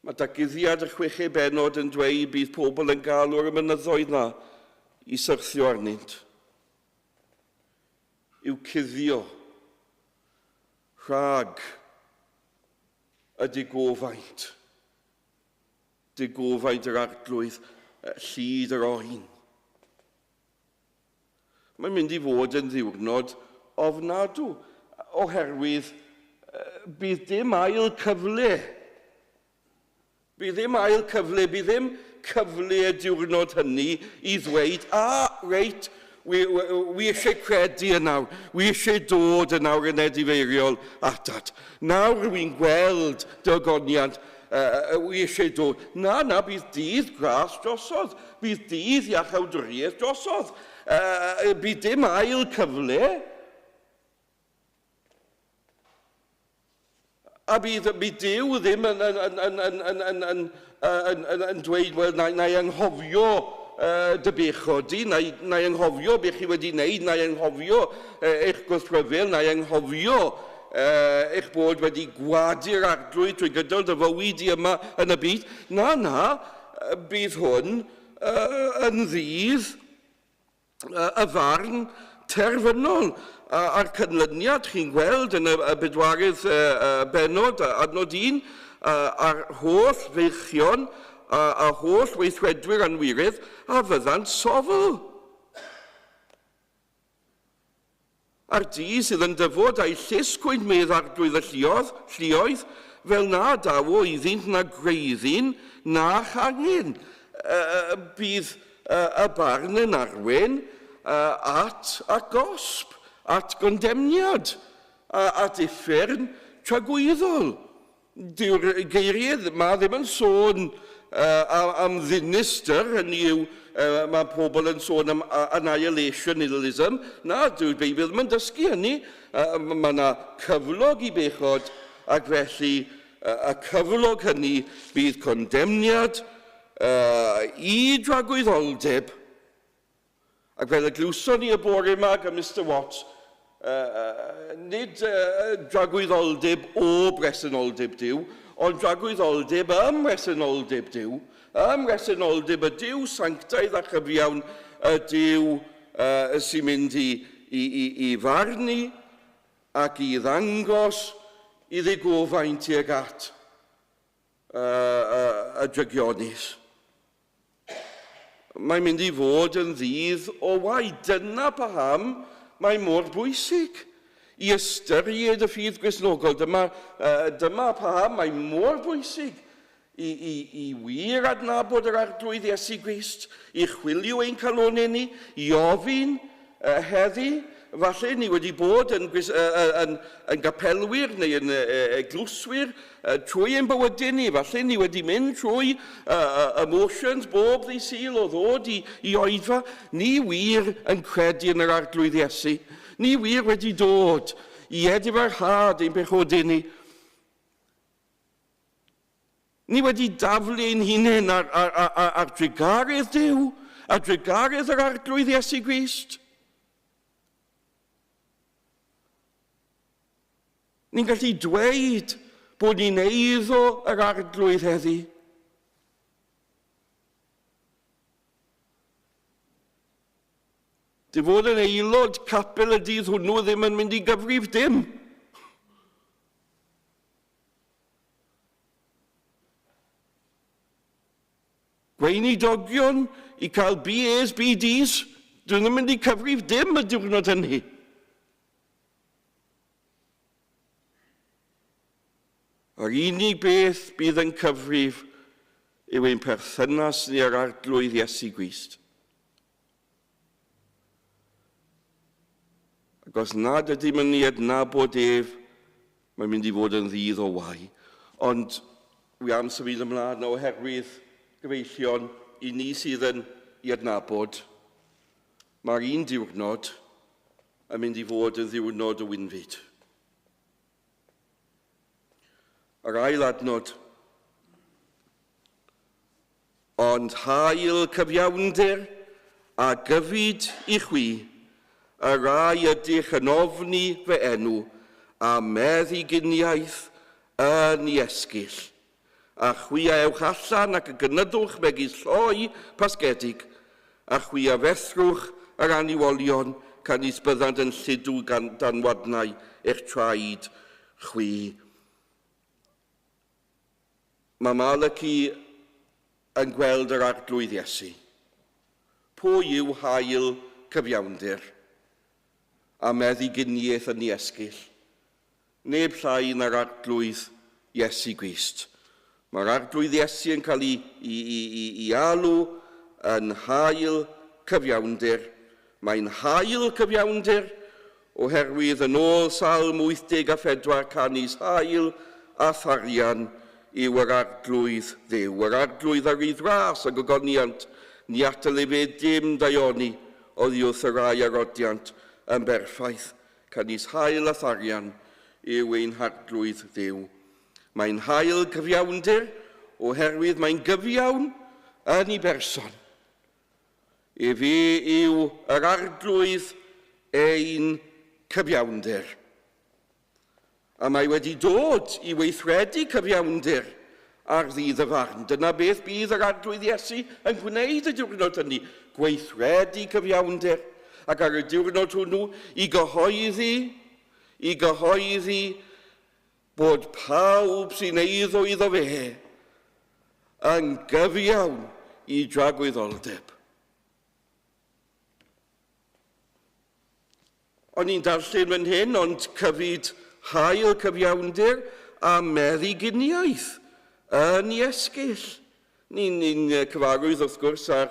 Mae daguddiad y 6 bennod yn dweud bydd pobl yn galw'r mynyddoedd na I syrthio arnynt. Yw cuddio, rhag y digofaint. dy gofaid yr arglwydd llyd yr oen. Mae'n mynd i fod yn ddiwrnod ofnadw, oherwydd bydd dim ail cyfle. Bydd ddim ail cyfle, bydd ddim cyfle y diwrnod hynny i ddweud, reit, wi eisiau credu yn nawr, wi eisiau dod yn nawr yn edifeiriol atat. Nawr wy'n gweld dygoniad, wi eisiau dod. Na, bydd dydd gras drosodd, bydd dydd iachawdwriaeth drosodd. Bydd dim ail cyfle. A bydd Duw ddim yn dweud, wel, na i anghofio dy bechod i, na i anghofio beth chi wedi wneud, na i anghofio eich gwrthryfel, na i anghofio eich bod wedi gwadu'r arglwydd trwy gydol dy fywyd i yma yn y byd. Na, bydd hwn yn ddydd y farn terfynol. A'r cynlyniad chi'n gweld yn y bedwarydd benod, adnod 1, a'r holl feichion a holl weithredwyr anwirydd a fyddant sofl. A'r dydd sydd yn dyfod a'i llusgwyd medd arglwydd y lluoedd, fel na daw o iddynt na greiddyn na changen. Bydd y barn yn arwen at a gosb, at gondemniad, a differn tragwyddol. Dyw'r geiriau, mae ddim yn sôn am ddinistyr, hynny yw, mae pobl yn sôn am annihilationism. Na, dyw'r Beibl ddim yn dysgu hynny. Mae yna cyflog i bechod, ac felly y cyflog hynny bydd condemniad i dragwyddoldeb. Ac fel y glwson ni y bore yma gan Mr Watts, nid dragwyddoldeb o bresenoldeb Duw, ond dragwyddoldeb ymresenoldeb Duw. Ymresenoldeb y Duw sanctaidd a chyfiawn y Duw sy'n mynd i farnu ac i ddangos i ddigofaint tuag at y drygionis. Mae'n mynd i fod yn ddydd o waith. Dyna paham mae mor bwysig i ystyried y ffydd Gristnogol. Dyma paham mae mor bwysig i wir adnabod yr arglwydd Iesu Grist, i chwilio ein calonau ni, i ofyn heddi. Falle ni wedi bod yn gapelwyr neu yn eglwswyr trwy ein bywydau ni. Falle ni wedi mynd trwy emotions bob ddi Sul o ddod i oedfa. Ni wir yn credu yn yr arglwydd Iesu. Ni wir wedi dod i edifyrhad ein pechodau ni. Ni wedi daflu ein hunain ar drigaredd Duw, ar drigaredd yr arglwydd Iesu Grist. Ni'n gallu dweud bod ni'n eiddo yr arglwydd heddi. Dy fod yn aelod capel y dydd hwnnw ddim yn mynd i gyfrif dim. Gweinidogion i cael BAs, BDs, dyn nhw'n mynd i cyfrif dim y diwrnod hynny. Yr unig beth bydd yn cyfrif yw ein perthynas ni ar arglwydd Iesu Grist. Ac os nad ydym yn ei adnabod ef, mae'n mynd i fod yn ddydd o wai. Ond wi am symud ymlaen oherwydd gyfeillion i ni sydd yn ei adnabod. Mae'r un diwrnod yn mynd i fod yn ddiwrnod o wynfyd. Yr ail adnod. Ond hael cyfiawnder a gyfyd i chwi, y rai ydych yn ofni fy enw a meddyginiaeth yn iesgyll. A chwi a ewch allan ac y gynydwch megis lloi pasgedig, a chwi a fethrwch yr aniwolion can isbyddant yn lludw dan wadnau eich traed chwi. Mae Malachi yn gweld yr arglwydd Iesu. Pwy yw hael cyfiawnder a meddyginiaeth yn ei esgyll? Neb llai na'r arglwydd Iesu Grist. Mae'r arglwydd Iesu yn cael ei alw yn hael cyfiawnder. Mae'n hael cyfiawnder oherwydd yn ôl Salm 84 canis hael a tharian yw yr arglwydd Dduw. Yr arglwydd ar ei ddras a gogoniant ni atal i fe dim daioni oddi wrth y rai arodiant yn berffaith. Canis hael a tharian yw ein arglwydd Dduw. Mae'n hael cyfiawnder oherwydd mae'n gyfiawn yn ei berson. E fe yw yr arglwydd ein cyfiawnder. A mae wedi dod i weithredu cyfiawnder ar ddydd y farn. Dyna beth bydd yr arglwydd Iesu yn gwneud y diwrnod hynny. Gweithredu cyfiawnder. Ac ar y diwrnod hwnnw i gyhoeddi bod pawb sy'n eiddo iddo fe yn gyfiawn i dragwyddoldeb. O'n i'n darllen fan hyn, ond cyfyd hael cyfiawnder a meddyginiaeth yn ei esgyll. Ni'n cyfarwydd wrth gwrs ar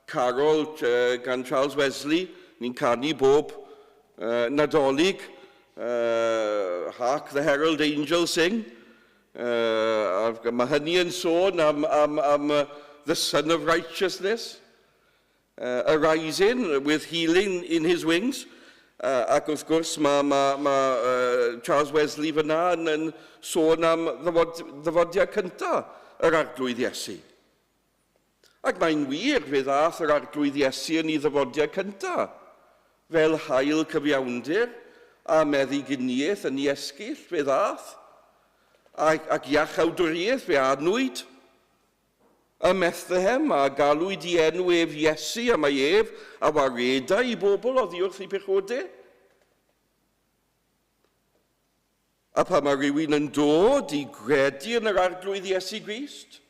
Carol gan Charles Wesley. Ni'n canu bob Nadolig. Hark the Herald Angels Sing. Mae hynny yn sôn am the Son of Righteousness arising with healing in his wings. Ac wrth gwrs mae Charles Wesley fyna yn sôn am ddyfodiad cyntaf yr arglwydd Iesu. Ac mae'n wir fe ddaeth yr arglwydd Iesu yn ei ddyfodiad cyntaf fel hael cyfiawnder a meddyginiaeth yn ei esgyll fe ddaeth ac iachawdwriaeth fe adnwyd y Bethlehem a galwyd i enw ef Iesu a mae ef a waredau i bobl oddi wrth ei pechodau. A pa mae rhywun yn dod i gredu yn yr arglwydd Iesu Grist,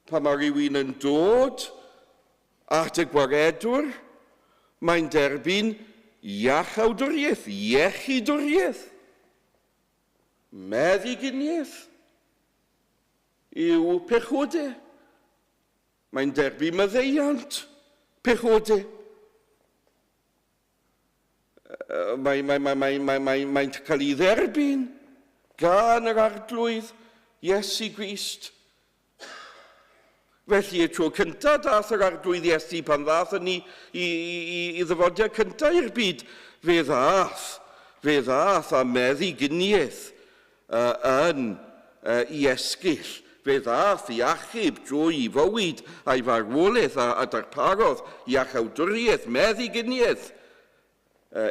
pa mae rhywun yn dod at y gwaredwr, mae'n derbyn iachawdwriaeth, iechydwriaeth, meddyginiaeth yw pechodau. Mae'n derbyn maddeiant pechodau. Mae'n cael ei dderbyn gan yr arglwydd Iesu Grist. Felly y tro cyntaf dath yr arglwydd Iesu pan ddath ni i ddyfodiad cyntaf i'r byd, fe ddath a meddyginiaeth yn ei esgyll. Fe ddath i achub drwy i fywyd a'i farwolaeth a darparodd iachawdwriaeth, meddyginiaeth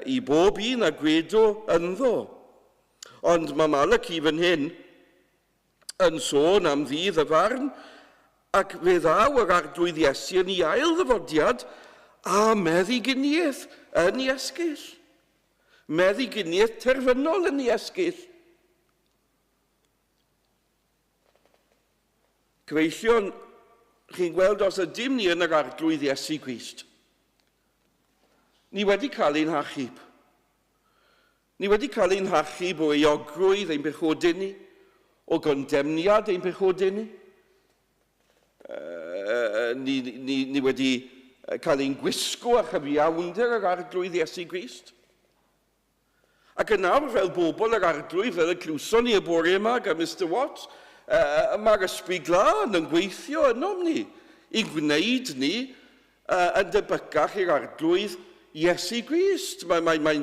i bob un a gwedo ynddo. Ond mae Malachi fan hyn yn sôn am ddydd y farn ac fe ddaw yr arglwydd Iesu yn ei ail ddyfodiad a meddyginiaeth yn ei esgyll. Meddyginiaeth terfynol yn ei esgyll. Cyfeillion, chi'n gweld os ydym ni yn yr arglwydd Iesu Grist. Ni wedi cael ein hachub. Ni wedi cael ein hachub o euogrwydd ein pechodau ni, o gondemniad ein pechodau ni. Ni wedi cael ein gwisgo a chyfiawnder yr arglwydd Iesu Grist. Ac yn nawr fel bobl yr arglwydd, fel y clwson ni y bore yma gan Mr Watts, mae'r ysbryd glân yn gweithio ynom ni i gwneud ni yn debycach i'r arglwydd Iesu Grist. Mae'n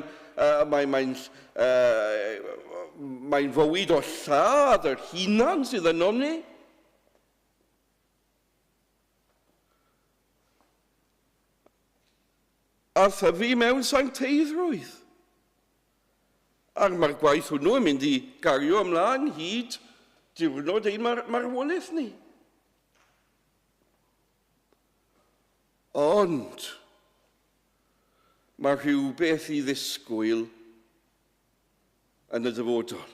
fywyd o lladd yr hunan sydd ynom ni. A thyfu mewn sancteiddrwydd. Ac mae'r gwaith hwnnw yn mynd i gario ymlaen hyd diwrnod ein marwolaeth ni. Ond mae rhywbeth i ddisgwyl yn y dyfodol.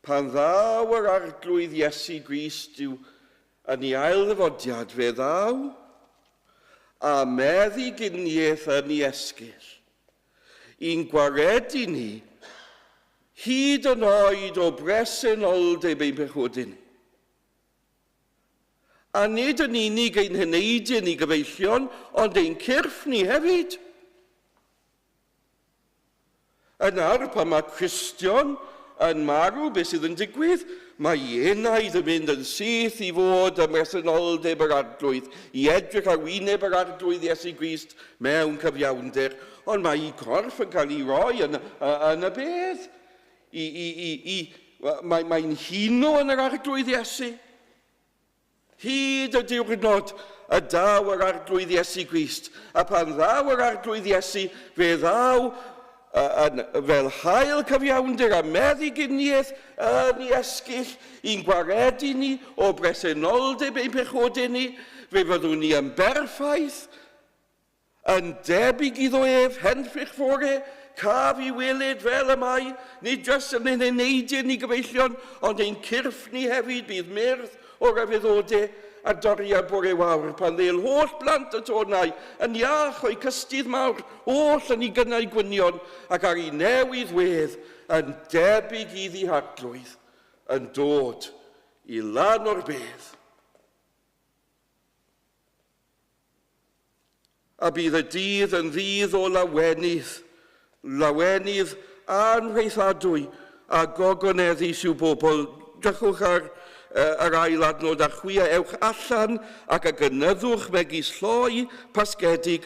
pan ddaw yr arglwydd Iesu Grist yw yn ei ail ddyfodiad, fe ddaw a meddyginiaeth yn ei esgyll, i'n gwaredu ni hyd yn oed o bresenoldeb ein pechodyn ni. A nid yn unig ein hyneidio ni gyfeillion, ond ein cyrff ni hefyd. Yna, pan mae Cristion yn marw, beth sydd yn digwydd, mae enaid yn mynd yn syth i fod ym mresenoldeb yr arglwydd, i edrych ar wyneb yr arglwydd Iesu Grist mewn cyfiawnder, ond mae ei corff yn cael ei roi yn y bedd. Mae'n huno yn yr arglwydd Iesu. Hyd y diwrnod y daw yr arglwydd Iesu Grist, a pan ddaw yr arglwydd Iesu, fe ddaw fel hael cyfiawnder a meddyginiaeth yn ei esgyll i'n gwaredu ni o bresenoldeb ein pechodau ni, fe fyddwn ni yn berffaith, yn debyg iddo ef, henffych fore, caf i weled fel y mae, nid jyst yn ein eneidio ni gyfeillion, ond ein cyrff ni hefyd bydd myrdd o ryfeddodau a doriad bore wawr, pan ddeil holl blant y tonau yn iach o'i cystydd mawr, holl yn ei gynnau gwynion, ac ar ei newydd wedd yn debyg iddi harglwydd, yn dod i lan o'r bedd. A bydd y dydd yn ddydd o lawenydd anreithadwy a gogoneddi sy'n bobl. Drychwch ar yr ail adnod a chwia, ewch allan ac a gynyddwch megis lloi pasgedig.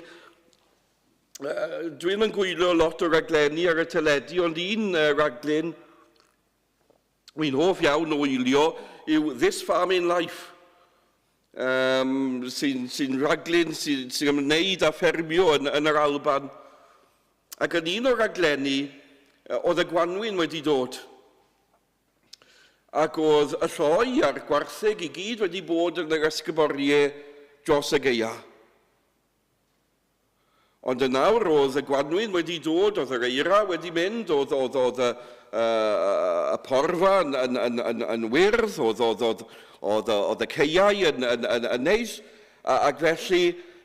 Dwi'n yn gwylio lot o raglenni ar y teledu, ond un raglen wy'n hoff iawn o wylio yw This Farm in Life, sy'n raglen sy'n ymwneud â ffermio yn yr Alban. Ac yn un o'r raglenni, oedd y Gwanwyn wedi dod. Ac oedd y lloi a'r gwartheg i gyd wedi bod yn yr ysgyboriau dros y geia. Ond yn nawr oedd y Gwanwyn wedi dod, oedd yr eira wedi mynd, oedd y porfa yn wyrdd, oedd y ceiau yn neis, ac felly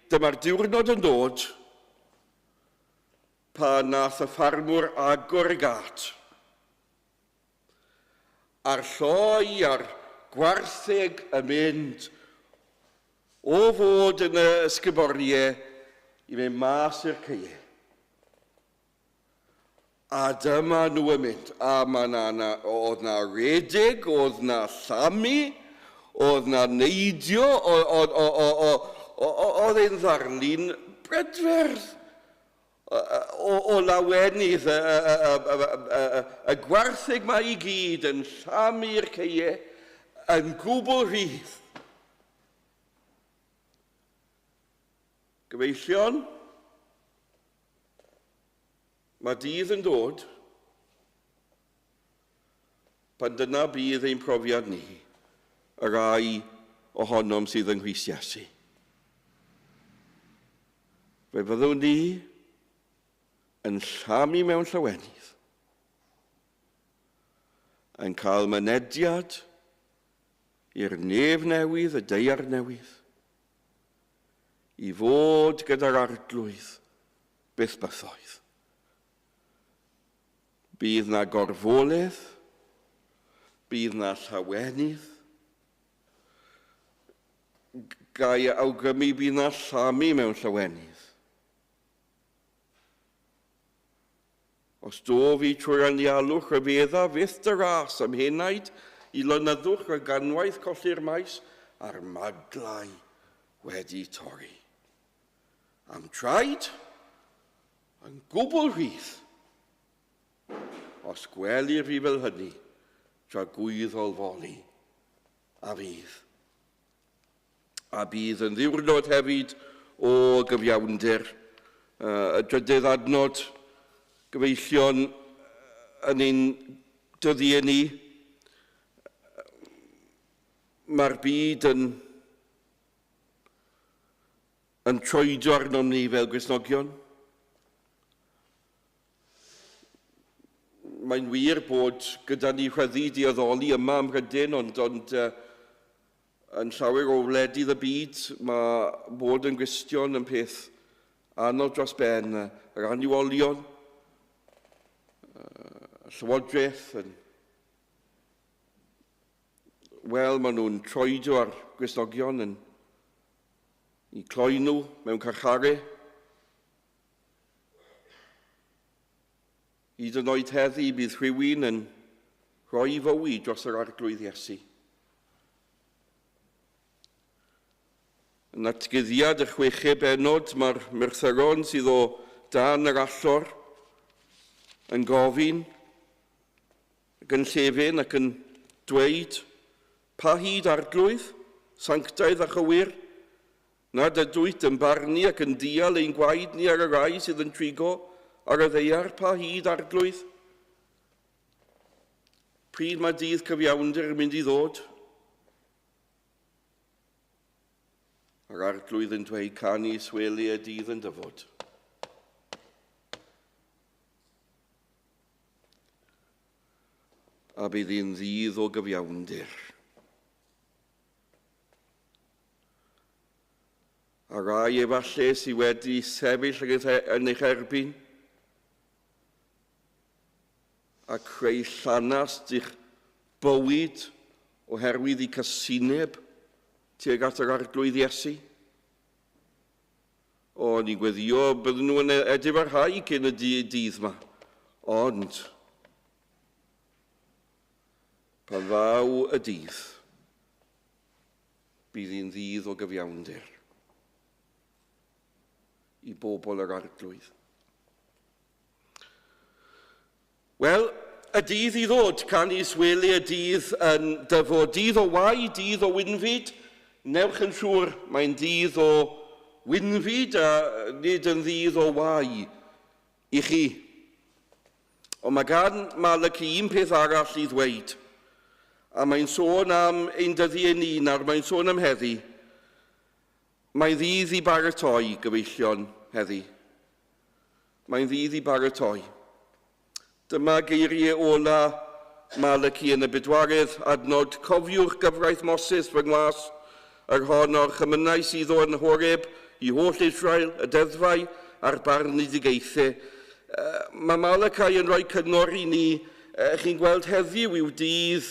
dyma'r diwrnod yn dod pan nath y ffarmwr agor y gat. A'r lloi a'r gwartheg yn mynd o fod yn y ysgyboriau i mynd mas i'r ceiau. A dyma nhw yn mynd. A oedd na redig, oedd na llami, oedd na neidio, oedd e'n ddarlun brydferth. O lawenydd, y gwartheg mae i gyd yn llamu'r ceiau, yn gwbl rhydd. Gyfeillion, mae dydd yn dod, pan dyna bydd ein profiad ni, y rai ohonom sydd yng Nghrist Iesu. Fe fyddwn ni yn llamu mewn llawenydd, yn cael mynediad i'r nef newydd, y deiar newydd, i fod gyda'r arglwydd byth bythoedd. Bydd na gorfoledd, bydd na llawenydd, gai awgrymu bydd na llamu mewn llawenydd. Os do fi trwy'r anialwch rhyfedda fydd dy ras am henaid i lynyddwch y ganwaith colli'r maes a'r maglau wedi torri. Am traed yn gwbl rhydd, os gwelir fi fel hynny, tra gwyddolfoli a fydd. A bydd yn ddiwrnod hefyd o gyfiawnder, y drydydd adnod, gyfeillion yn ein dyddiau ni, mae'r byd yn troedio arnom ni fel Gristnogion. mae'n wir bod gyda ni rhyddi dioddoli yma ym Mhrydain, ond yn llawer o wledydd y byd, mae bod yn Gristion yn peth anodd dros ben. Yr anniwolion, y llywodraeth, wel, maen nhw'n troedio ar Gristnogion i cloi nhw mewn carcharau. Hyd yn oed heddi bydd rhywun yn rhoi fywyd dros yr arglwydd Iesu. Yn atgyddiad y 6 bennod, mae'r merthyron sydd o dan yr allor yn gofyn, ac yn llefyn ac yn dweud, pa hyd arglwydd, sanctaidd a chywir, nad ydwyt yn barnu ac yn dial ein gwaed ni ar y rai sydd yn trigo ar y ddeiar, pa hyd arglwydd. Pryd mae dydd cyfiawnder yn mynd i ddod? Yr arglwydd yn dweud canu Wele'r Dydd Yn Dyfod. A bydd hi'n ddydd o gyfiawnder. A rai efallai sydd wedi sefyll yn eich erbyn a creu llanast i'ch bywyd oherwydd eu cysineb tuag at yr arglwydd Iesu. O, ni gweddio bydden nhw yn edifyrhau cyn y dydd yma. Ond, pan ddaw y dydd, bydd hi'n ddydd o gyfiawnder i bobl yr arglwydd. Wel, y dydd i ddod, canu Wele'r Dydd Yn Dyfod. Dydd o wai, dydd o wynfyd. Newch yn siŵr, mae'n dydd o wynfyd a nid yn dydd o wai i chi. Ond mae gan Malachi un peth arall i ddweud. A mae'n sôn am ein dyddi yn un, a mae'n sôn am heddi. Mae'n ddydd i baratoi, gyfeillion, heddi. Mae'n ddydd i baratoi. Dyma geiriau ola Malachi yn y bedwaredd, adnod cofiwch gyfraith Moses fy ngwas, yr hon o'r chymynau sydd o'n Horeb, i holl Israel, y deddfau a'r barnudigaethau. Mae Malachi yn rhoi cyngor i ni, chi'n gweld heddiw yw dydd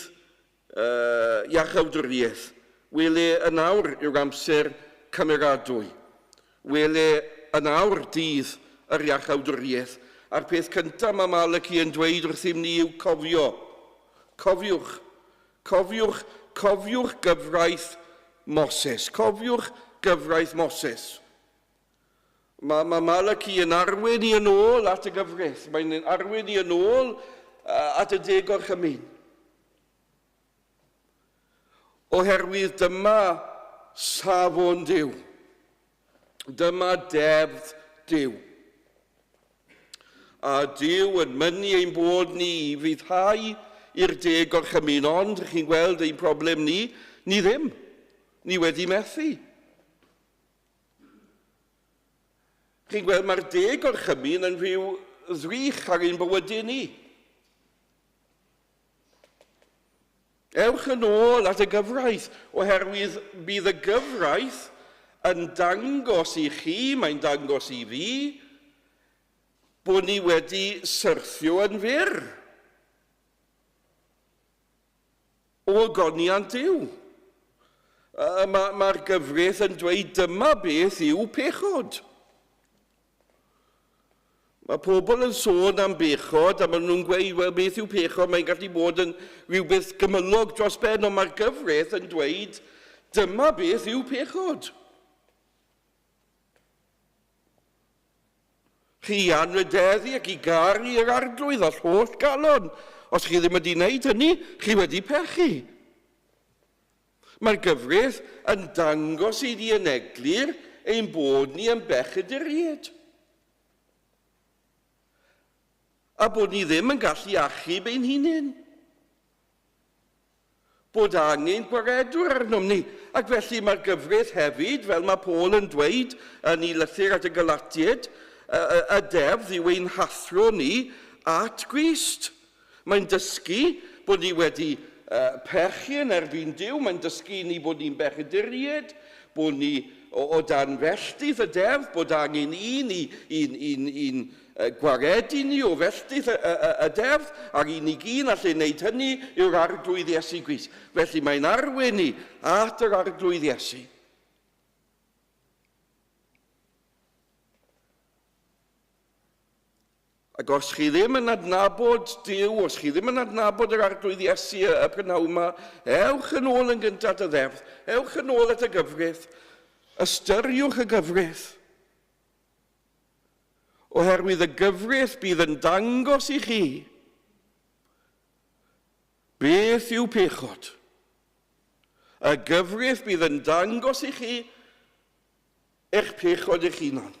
iachawdwriaeth. Wele yn awr yw'r amser cymeradwy. Wele yn awr dydd yr iachawdwriaeth. A'r peth cyntaf mae Malachi yn dweud wrthym ni yw cofio. Cofiwch. Cofiwch. Cofiwch gyfraith Moses. Cofiwch gyfraith Moses. Mae Malachi yn arwen ni yn ôl at y gyfraith. Mae'n arwen ni yn ôl at y deg o'r chymyn. Oherwydd dyma safon Duw. Dyma deddf Duw. A Duw yn mynnu ein bod ni i fyddhau i'r deg o'r chymyn, ond chi'n gweld ein problem ni ddim. Ni wedi methu. Chi'n gweld mae'r deg o'r chymyn yn rhyw ddrych ar ein bywydau ni. Ewch yn ôl at y gyfraith, oherwydd bydd y gyfraith yn dangos i chi, mae'n dangos i fi, bod ni wedi syrthio yn fyr o ogoniant Duw. Mae'r gyfraith yn dweud dyma beth yw pechod. Mae pobl yn sôn am bechod, a maen nhw'n gweud, wel, beth yw pechod, mae'n gallu bod yn rhywbeth gymylog dros ben, ond mae'r gyfraith yn dweud, dyma beth yw pechod. Chi anrydeddu ac i garu yr arglwydd all holl galon. Os chi ddim wedi wneud hynny, chi wedi pechu. Mae'r gyfraith yn dangos i ni yn eglur ein bod ni yn bechaduriaid. A bod ni ddim yn gallu achub ein hunain. Bod angen gwaredwr arnom ni. Ac felly mae'r gyfraith hefyd, fel mae Paul yn dweud yn ei lythyr at y Galatiaid, y deddf yw ein hathro ni at Grist. Mae'n dysgu bod ni wedi perchu yn erbyn Duw, mae'n dysgu ni bod ni'n bechaduried, bod ni o dan felltith y deddf, bod angen i'n gwaredu ni o felltith y deddf, ac i ni gyn allu wneud hynny yw'r arglwydd Iesu Grist. Felly mae'n arwain ni at yr arglwydd Iesu. Ac os chi ddim yn adnabod Duw, os chi ddim yn adnabod yr arglwydd Iesu y prynawn yma, ewch yn ôl yn gyntaf y ddeddf, ewch yn ôl at y gyfrith, ystyriwch y gyfrith. Oherwydd y gyfrith bydd yn dangos i chi beth yw pechod. Y gyfrith bydd yn dangos i chi eich pechod eich hunan.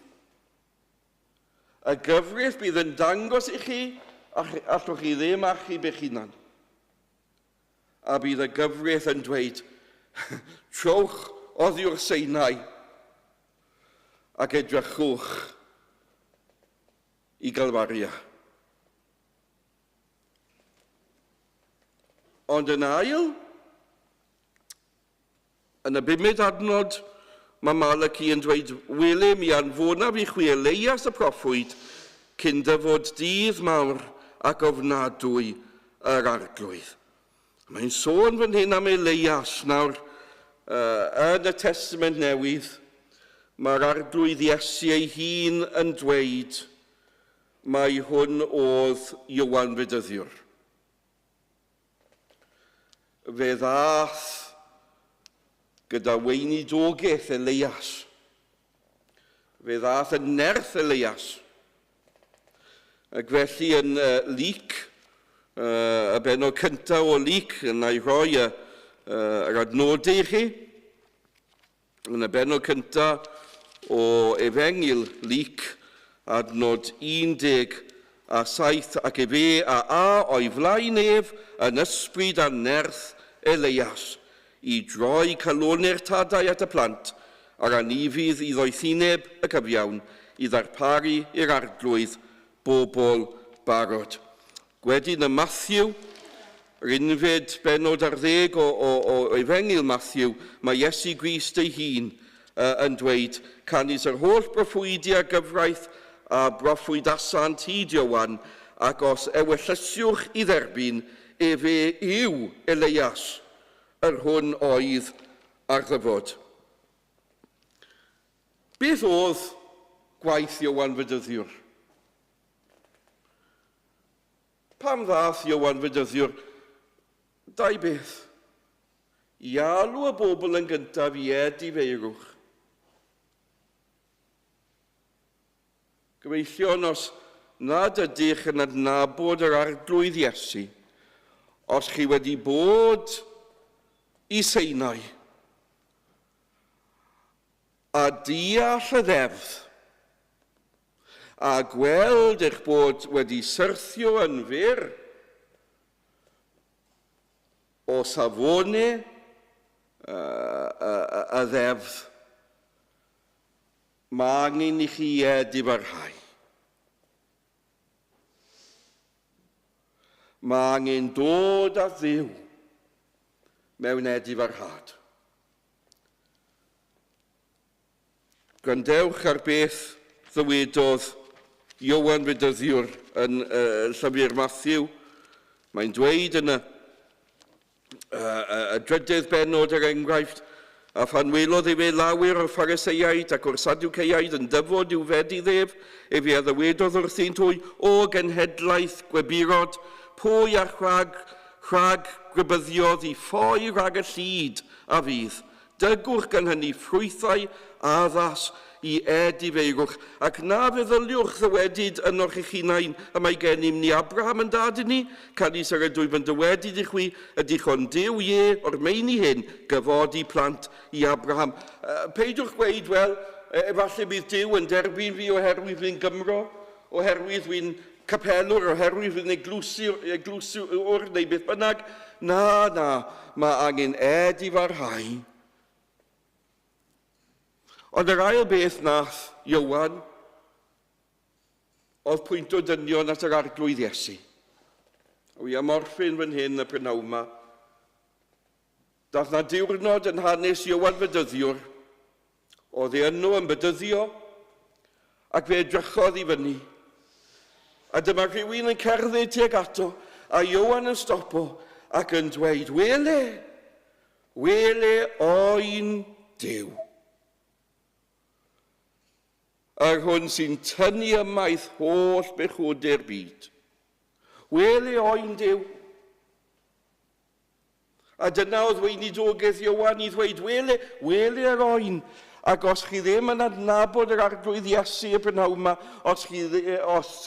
Y gyfrith bydd yn dangos i chi allwch chi ddim achub eich hunan. A bydd y gyfrith yn dweud, trowch oddiw'r Seinau ac edrychwch i Galfaria. Ond yn ail, yn y 5 adnod, mae Malachi yn dweud, wele mi anfonaf i chwi Elias y proffwyd cyn dyfod dydd mawr ac ofnadwy yr arglwydd. Mae'n sôn fan hyn am Elias nawr yn y Testament Newydd. Mae'r arglwydd Iesu ei hun yn dweud mai hwn oedd Ioan Fedyddiwr. Fe ddath gyda weinidogaeth Elias. Fe ddath yn nerth Elias. Ac felly yn Lyc, y benod cyntaf o Lyc, yna i roi yr adnodau i chi. Yn y benod cyntaf o Efengil Lyc, adnod 17 ac efe a o'i flaen ef yn ysbryd a nerth Elias, i droi calonau'r tadau at y plant, a'r anifydd i ddoethineb y cyfiawn, i ddarparu i'r arglwydd bobl barod. Wedyn y Matthew, yr unfed benod ar 10 o Efengil Matthew, mae Iesu Grist ei hun yn dweud, canis yr holl broffwydi a gyfraith a broffwydasant hyd Iowan, ac os ewyllyswch i dderbyn, efe yw Elias, yr hwn oedd ar ddyfod. Beth oedd gwaith Ioan Fedyddiwr? Pam ddath Ioan Fedyddiwr? 2 beth. I alw y bobl yn gyntaf i edifeirwch. Gyfeillion, os nad ydych yn adnabod yr arglwydd Iesu, os chi wedi bod i Seinau a deall y ddeddf a gweld eich bod wedi syrthio yn fyr o safonau y ddeddf, mae angen i chi edifarhau. Mae angen dod â Dduw mewn edifarhad. Gwrandewch ar beth ddywedodd Ioan Fedyddiwr yn llyfr Matthew. Mae'n dweud yn y 3 benod yr enghraifft, a phan welodd ei fe lawer o'r Phariseiaid ac o'r Sadwceiaid yn dyfod i'w fedi ddef, efe a ddywedodd wrthynt o genhedlaeth gweburod, pwy a rhag gwybyddiodd i ffoi rhag y llyd a fydd. Dygwch gan hynny ffrwythau addas i edifeirwch, ac na feddyliwch ddywedid yn o'ch eich hunain y mae gennym ni Abraham yn dad i ni, canis ar y dwyf yn dywedid i chwi, ydych ond Duw o'r meini hyn gyfodi plant i Abraham. Peidwch gweud, wel, efallai bydd Duw yn derbyn fi oherwydd fi'n Gymro, oherwydd fi'n capelwr, oherwydd fi'n eglwsiwr neu beth bynnag. Na, mae angen edifarhau. Ond yr ail beth nath Ioan oedd pwynt o dynion at yr arglwydd Iesu. Wi am orffin fan hyn y prynawn yma. Dath na diwrnod yn hanes Iowan Fedyddiwr, oedd ei enw yn bedyddio, ac fe edrychodd i fyny. A dyma rhywun yn cerdded tuag ato, a Iowan yn stopo ac yn dweud, wele oen Duw. Ar hwn sy'n tynnu ymaith holl bechode'r byd. Wele oen Duw. A dyna oedd weinidogaeth Iowan i ddweud, wele yr oen. Ac os chi ddim yn adnabod yr arglwydd Iesu y prynhawn yma, os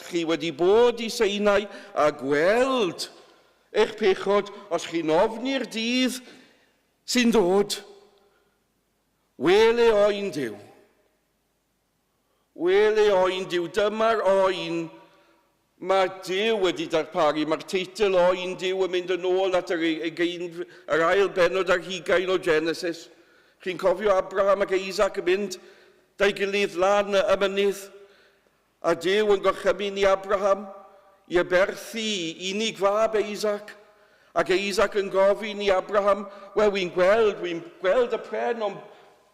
chi wedi bod i Seinau a gweld eich pechod, os chi'n ofni'r dydd sy'n dod, wele oen Duw. Wele oen Duw, dyma'r oen mae Duw wedi darparu. Mae'r teitl oen Duw yn mynd yn ôl at yr ail benod ar 20 o Genesis. Chi'n cofio Abraham ac Isaac yn mynd da'i gilydd lan y mynydd, a Duw yn gorchymyn i Abraham i aberthu unig fab Isaac, ac Isaac yn gofyn i Abraham, wel, wi'n gweld y pren, ond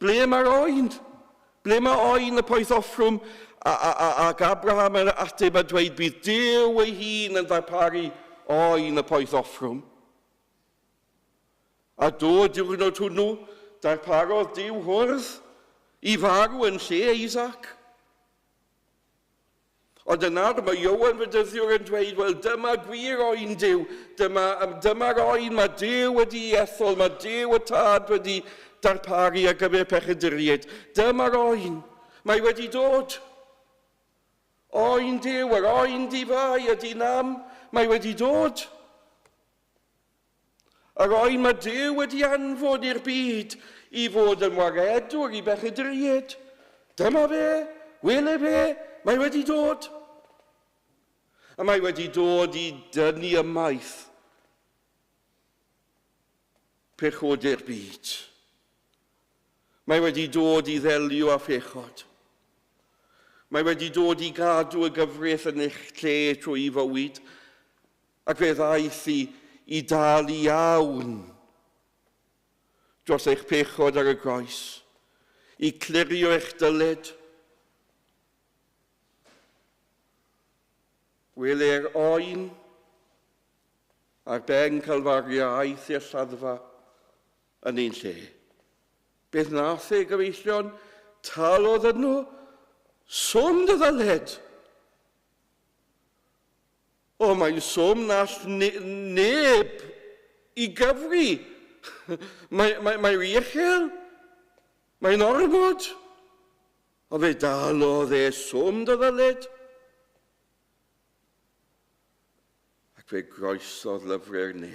ble mae'r oen? Ble mae oen y poeth offrwm? Ac Abraham yn ateb a dweud, bydd Duw ei hun yn ddarparu oen y poeth offrwm. A dod diwrnod hwnnw, darparodd Duw hwrdd i farw yn lle Isaac. Ond yna, mae Iowan Fedyddiwr yn dweud, wel, dyma gwir oen Duw, dyma'r oen mae Duw wedi ethol, mae Duw y tad wedi darparu ar gyfer pechaduriaid. Dyma'r oen, mae wedi dod. Oen Duw, yr oen difau, y dinam, mae wedi dod. Yr oen mae Duw wedi anfod i'r byd i fod yn waredwr i bechaduriaid. Dyma fe, wele fe, mae wedi dod. A mae wedi dod i dynnu ymaith pechode'r byd. Mae wedi dod i ddelio â phechod. Mae wedi dod i gadw y gyfraith yn eich lle trwy fywyd, ac fe ddaeth i dalu iawn dros eich pechod ar y groes, i clirio eich dyled. Wele'r oen ar ben calfariaeth i'r lladdfa yn ein lle. Beth nath ei gyfeillion, talodd yno swm dy ddyled. O, mae'n swm na neb i gyfri. Mae'n riechel. Mae'n ormod. O fe dalodd swm dy ddyled. Ac fe groesodd lyfrau'r ne.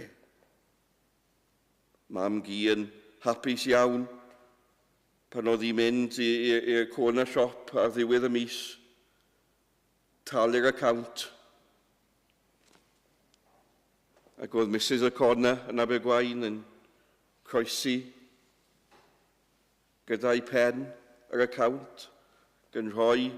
Mam gi yn hapus iawn pan oedd hi'n mynd i'r corner shop ar ddiwedd y mis, talu'r account. Ac oedd Mrs. O'Connor yn Abergwaun yn croesi gyda'i pen yr account, yn rhoi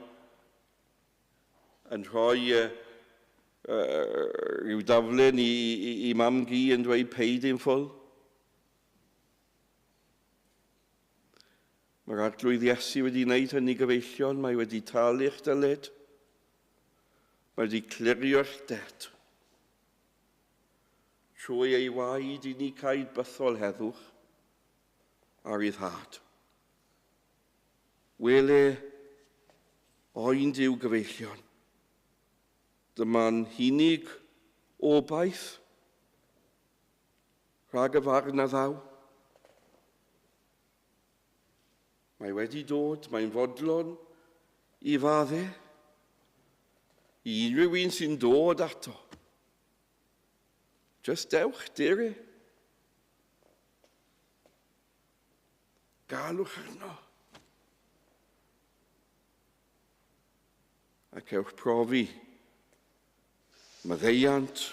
rhyw daflen i mam gi yn dweud paid in full. Mae'r arglwydd Iesu wedi wneud hynny gyfeillion, mae wedi talu'ch dyled, mae wedi clirio'ch det. Trwy ei waed i ni caid bythol heddwch ar eiddhad. Wele oen Duw gyfeillion. Dyma'n hunig obaith rhag y farn a ddaw. Mae wedi dod, mae'n fodlon i faddau, i unrhyw un sy'n dod ato. Just dewch, dere. Galwch arno. Ac ewch profi maddeiant,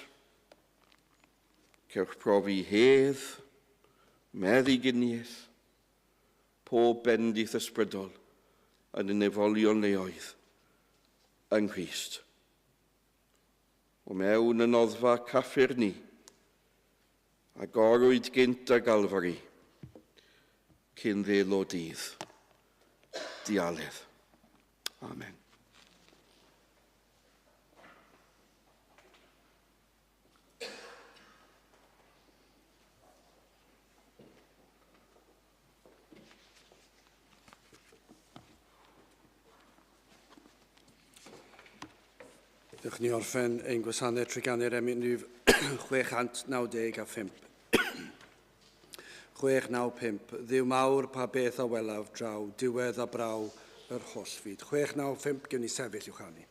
cewch profi hedd, meddyginiaeth, pob bendith ysbrydol yn y nefolion leoedd yng Nghrist. o mewn y noddfa caffur ni, a gorwyd gynt a galfari, cyn ddelo dydd. Dialedd. Amen. Dewch ni orffen ein gwasanaeth Treganau'r Emynau 695. 695. Dduw mawr pa beth a welaf draw, diwedd a braw yr holl fyd. 695, gewn ni sefyll i'w chanu.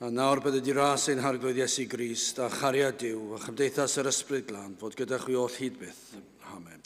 A nawr bydd wedi ras ein harglwydd Iesu Grist a chariad Duw a chymdeithas yr ysbryd glân fod gyda chwi oll hyd byth. Amen.